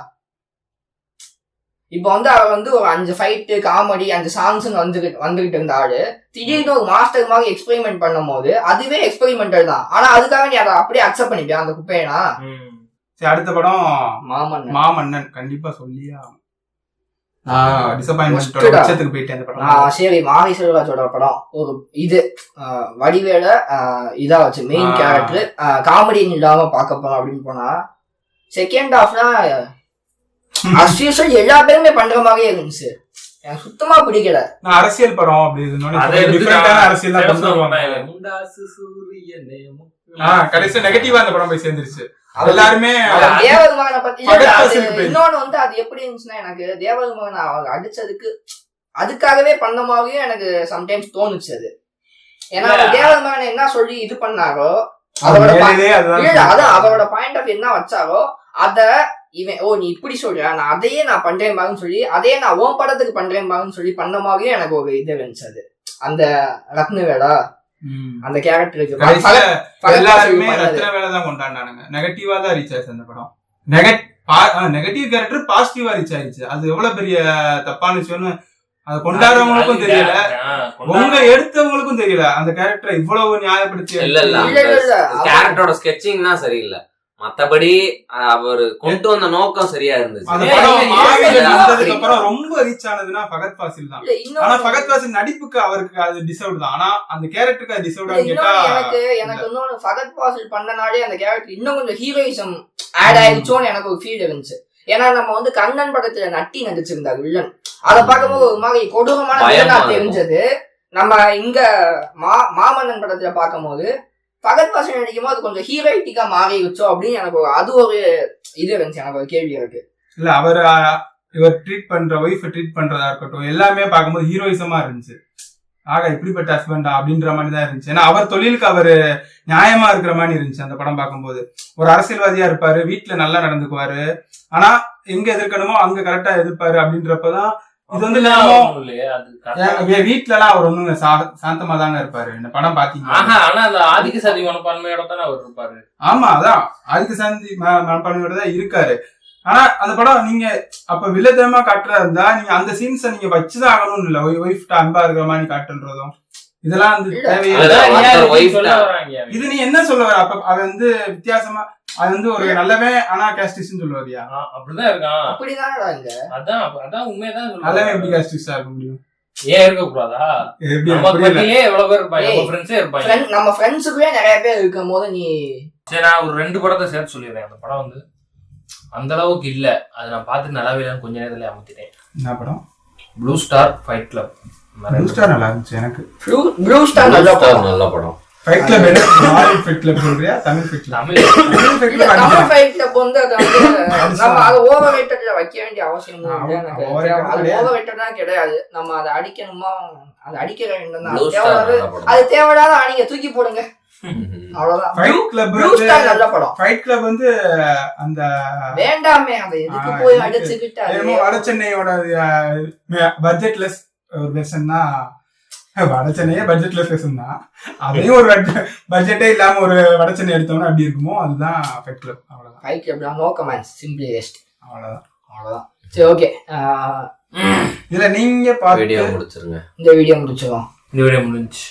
Speaker 4: இப்ப வந்து அவர் வந்து ஒரு 5 ஃபைட் காமெடி 5 சாங்ஸ் வந்துகிட்டு இருந்த ஆளு திடீர்னு ஒரு மாஸ்டர் மாதிரி எக்ஸ்பெரிமெண்ட் பண்ணும் போது அதுவே எக்ஸ்பெரிமெண்டல் தான். ஆனா அதுக்காக நீ அதை அப்படியே அக்செப்ட் பண்ணிப்பியா அந்த குப்பையனா?
Speaker 3: சரி, அடுத்த படம் மாமன்னன் கண்டிப்பா சொல்லியா டிசப்பாயின்மென்ட் போயிட்டேன் அந்த படம்.
Speaker 4: சரி, மாரி செல்வராஜோட படம் ஒரு இது வடிவேல இதா வச்சு மெயின் கேரக்டர் காமெடி இல்லாம பார்க்க போனோம் அப்படின்னு போனா செகண்ட் ஹாஃப்ல எல்லா பேருமே பண்ற மாதிரியே இருந்துச்சு. எனக்கு சுத்தமா பிடிக்கல.
Speaker 3: நான் அரசியல் படம் அப்படி அரசியல் கடைசி நெகட்டிவா அந்த படம் போய் சேர்ந்துருச்சு. எல்லாருமே
Speaker 4: தேவகுமாரனை பத்தி இன்னொன்னு வந்து அது எப்படி இருந்துச்சுன்னா, எனக்கு தேவகுமாரன் அவங்க அடிச்சதுக்கு அதுக்காகவே பண்ண மாதிரியும் எனக்கு சம்டைம்ஸ் தோணுச்சு அது. ஏன்னா தேவகுமாரன் என்ன சொல்லி இது பண்ணாரோ அவரோட பாயிண்ட் ஆஃப் என்ன வச்சாரோ அத இவன் நீ இப்படி சொல்ற நான் அதையே நான் பண்றேன் பாருன்னு சொல்லி அதையே நான் ஓன் படத்துக்கு பண்றேன் பாருன்னு சொல்லி பண்ண மாதிரியும் எனக்கு ஒரு இது இருந்துச்சு. அது அந்த ரத்னவேலா அந்த கேரக்டருக்கு
Speaker 3: எல்லாருமே ரத்னவேலதான் கொண்டாடினானுங்க. நெகட்டிவா தான் ரீச் ஆயிடுச்சு அந்த படம். நெகட்டிவ் கேரக்டர் பாசிட்டிவா ரீச் ஆயிடுச்சு. அது எவ்வளவு பெரிய தப்பான விஷயம்னு அது கொண்டாடுறவங்களுக்கும் தெரியல, உங்க எடுத்தவங்களுக்கும் தெரியல. அந்த கேரக்டர் இவ்வளவு நியாயப்படுத்தி
Speaker 1: கேரக்டரோட ஸ்கெட்சிங் தான் சரியில்லை, மத்தபடி அவர் கொண்டு வந்த நோக்கம் சரியா இருந்துச்சு.
Speaker 3: ரொம்ப ரீச் ஆனதுன்னா ஃபகத் ஃபாசில் தான். ஆனா ஃபகத் ஃபாசில் நடிப்புக்கு அவருக்கு அது டிசர்வ் தான். ஆனா அந்த கேரக்டருக்கு அது டிசர்வ் கேட்டா
Speaker 4: எனக்கு இன்னொன்னு ஃபகத் ஃபாசில் பண்ணனாலே அந்த கேரக்டர் இன்னும் கொஞ்சம் ஹீரோயிசம் ஆட் ஆயிடுச்சோன்னு எனக்கு ஒரு ஃபீல் இருந்துச்சு. ஏன்னா நம்ம வந்து கண்ணன் படத்துல நட்டி நடிச்சிருந்தாரு வில்லன். அதை பார்க்கும்போது ஒரு மாதிரி கொடூரமான வில்லனா தெரிஞ்சது. நம்ம இங்க மாமன்னன் படத்துல பார்க்கும் போது ஃபகத் ஃபாசில் நடிக்கும் போது கொஞ்சம் ஹீரோயிட்டிக்கா மாறிடுச்சோ அப்படின்னு எனக்கு அது ஒரு இது இருந்துச்சு. எனக்கு ஒரு கேள்வி இருக்கு.
Speaker 3: இல்ல இவர் ட்ரீட் பண்ற ஒய்ஃப் ட்ரீட் பண்றதா இருக்கட்டும் எல்லாமே பார்க்கும்போது ஹீரோயிசமா இருந்துச்சு. ஆக இப்படிப்பட்ட ஹஸ்பண்டா அப்படின்ற மாதிரி தான் இருந்துச்சு. ஏன்னா அவர் தொழிலுக்கு அவரு நியாயமா இருக்கிற மாதிரி இருந்துச்சு அந்த படம் பார்க்கும்போது. ஒரு அரசியல்வாதியா இருப்பாரு, வீட்டுல நல்லா நடந்துக்குவாரு, ஆனா எங்க எதிர்க்கணுமோ அங்க கரெக்டா எதிர்ப்பாரு. அப்படின்றப்பதான் இது வந்து வீட்டுல எல்லாம் அவர் ஒண்ணுங்க சாந்தமா தாங்க இருப்பாரு. இந்த படம் பாத்தீங்கன்னா
Speaker 2: ஆதிக்க சாதி மனப்பான்மையோட தானே அவர் இருப்பாரு.
Speaker 3: ஆமா, அதான் ஆதிக்க சாந்தி மனப்பான்மையோட தான் இருக்காரு. ஆனா அந்த படம் நீங்க அப்ப வில்லத்தனமா காட்டுறதா இருந்தா நீங்க அந்த சீன்ஸை நீங்க வச்சுதான் ஆகணும்னு இல்ல. ஒய்ஃப்ட அன்பா இருக்கிற மாதிரி காட்டுன்றதும் இதெல்லாம் வந்து
Speaker 4: இல்ல.
Speaker 3: தேவையே
Speaker 2: அதான்
Speaker 1: அதான்
Speaker 2: ஏன்
Speaker 1: ஒருத்தர்
Speaker 2: இப்படி
Speaker 1: wife
Speaker 2: சொல்ல
Speaker 1: தான்.
Speaker 2: வராங்க?
Speaker 3: இது நீ என்ன சொல்ல வர அப்ப அவன் வந்து வித்தியாசமா அது வந்து ஒரு நல்லவன் ஆனா கேஸ்டிஸ்ட்னு சொல்ல வரியா
Speaker 2: அப்படிதான் இருக்கான்.
Speaker 4: அப்படிதான்டா இங்க.
Speaker 2: அதான் உண்மையதான்
Speaker 3: நல்லவன் எப்படி
Speaker 2: சொல்லுவாங்க.
Speaker 3: கேஸ்டிஸ்டா இருக்க முடியும்
Speaker 2: ஏன் இருக்க கூடாதா?
Speaker 3: எப்படி
Speaker 2: நமக்கு
Speaker 3: புரியல
Speaker 2: பத்தியே எவ்வளவு பேர் இருப்பாங்க,
Speaker 4: ஏய்,
Speaker 2: நம்ம ஃப்ரெண்ட்ஸே இருப்பாங்க.
Speaker 4: நம்ம ஃப்ரெண்ட்ஸுக்குள்ளே நிறைய பேர் இருக்கும் போது நீ
Speaker 2: சரி, நான் ஒரு 2 படத்தை சேர்த்து சொல்லிடுறேன். அந்த படம் வந்து அந்த அளவுக்கு இல்ல, அது நான் பார்த்து நல்லாவே இல்லைன்னு கொஞ்ச நேரத்துல அமுத்திட்டேன்.
Speaker 3: என்ன படம்
Speaker 2: blue star fight club.
Speaker 3: Blue star நல்லா இருந்துச்சு எனக்கு
Speaker 4: ப்ளூ ஸ்டார் நல்ல படம்.
Speaker 1: நல்ல படம்.
Speaker 3: ஃபைட் கிளப் என்ன ஹாலிவுட் ஃபைட் கிளப் சொல்றியா Tamil fight club
Speaker 2: Tamil
Speaker 3: Tamil fight
Speaker 4: இல்ல,
Speaker 3: கிளப்
Speaker 4: தமிழ் ஃபைட் கிளப் வந்து அது வந்து நம்ம அதை ஓவர் ரேட்டட்ல வைக்க வேண்டிய அவசியம் இல்லை.
Speaker 3: ஆமா,
Speaker 4: எனக்கு
Speaker 3: overrated
Speaker 4: அது
Speaker 3: கிடையாது.
Speaker 4: ஓவர் ரேட்டடா கிடையாது. நம்ம அதை அடிக்கணுமா, அதை அடிக்க வேண்டும்.
Speaker 1: Blue Star
Speaker 4: தேவையில்லாத
Speaker 1: நல்ல படம்.
Speaker 4: அது தேவையில்லாத நீங்க தூக்கி போடுங்க, அவ்வளவுதான்.
Speaker 3: ஃபைட் கிளப்
Speaker 4: ப்ளூ ஸ்டார் நல்ல படம்.
Speaker 3: ஃபைட் கிளப் வந்து அந்த
Speaker 4: வேண்டாமே, அதை எதுக்கு போய் அடிச்சுக்கிட்டு அது
Speaker 3: என்னமோ வட சென்னையோட பட்ஜெட்லெஸ் ஒரு வெர்ஷன் தான். வட சென்னையே பட்ஜெட்லெஸ் வெர்ஷன் தான். அதையும் ஒரு பட்ஜெட்டே இல்லாம ஒரு வட சென்னை எடுத்தோம்னா அப்படி இருக்குமோ அதுதான் ஃபைட் கிளப். அவ்வளவுதான்
Speaker 4: ஃபைட் கிளப்ல நோ கமெண்ட்ஸ், சிம்பிளி வேஸ்ட்.
Speaker 3: அவ்வளவுதான்.
Speaker 4: சரி, ஓகே.
Speaker 3: இதுல நீங்க பார்த்து
Speaker 1: வீடியோ முடிச்சிருங்க.
Speaker 4: இந்த வீடியோ முடிச்சிடும்.
Speaker 2: இந்த வீடியோ முடிஞ்சு.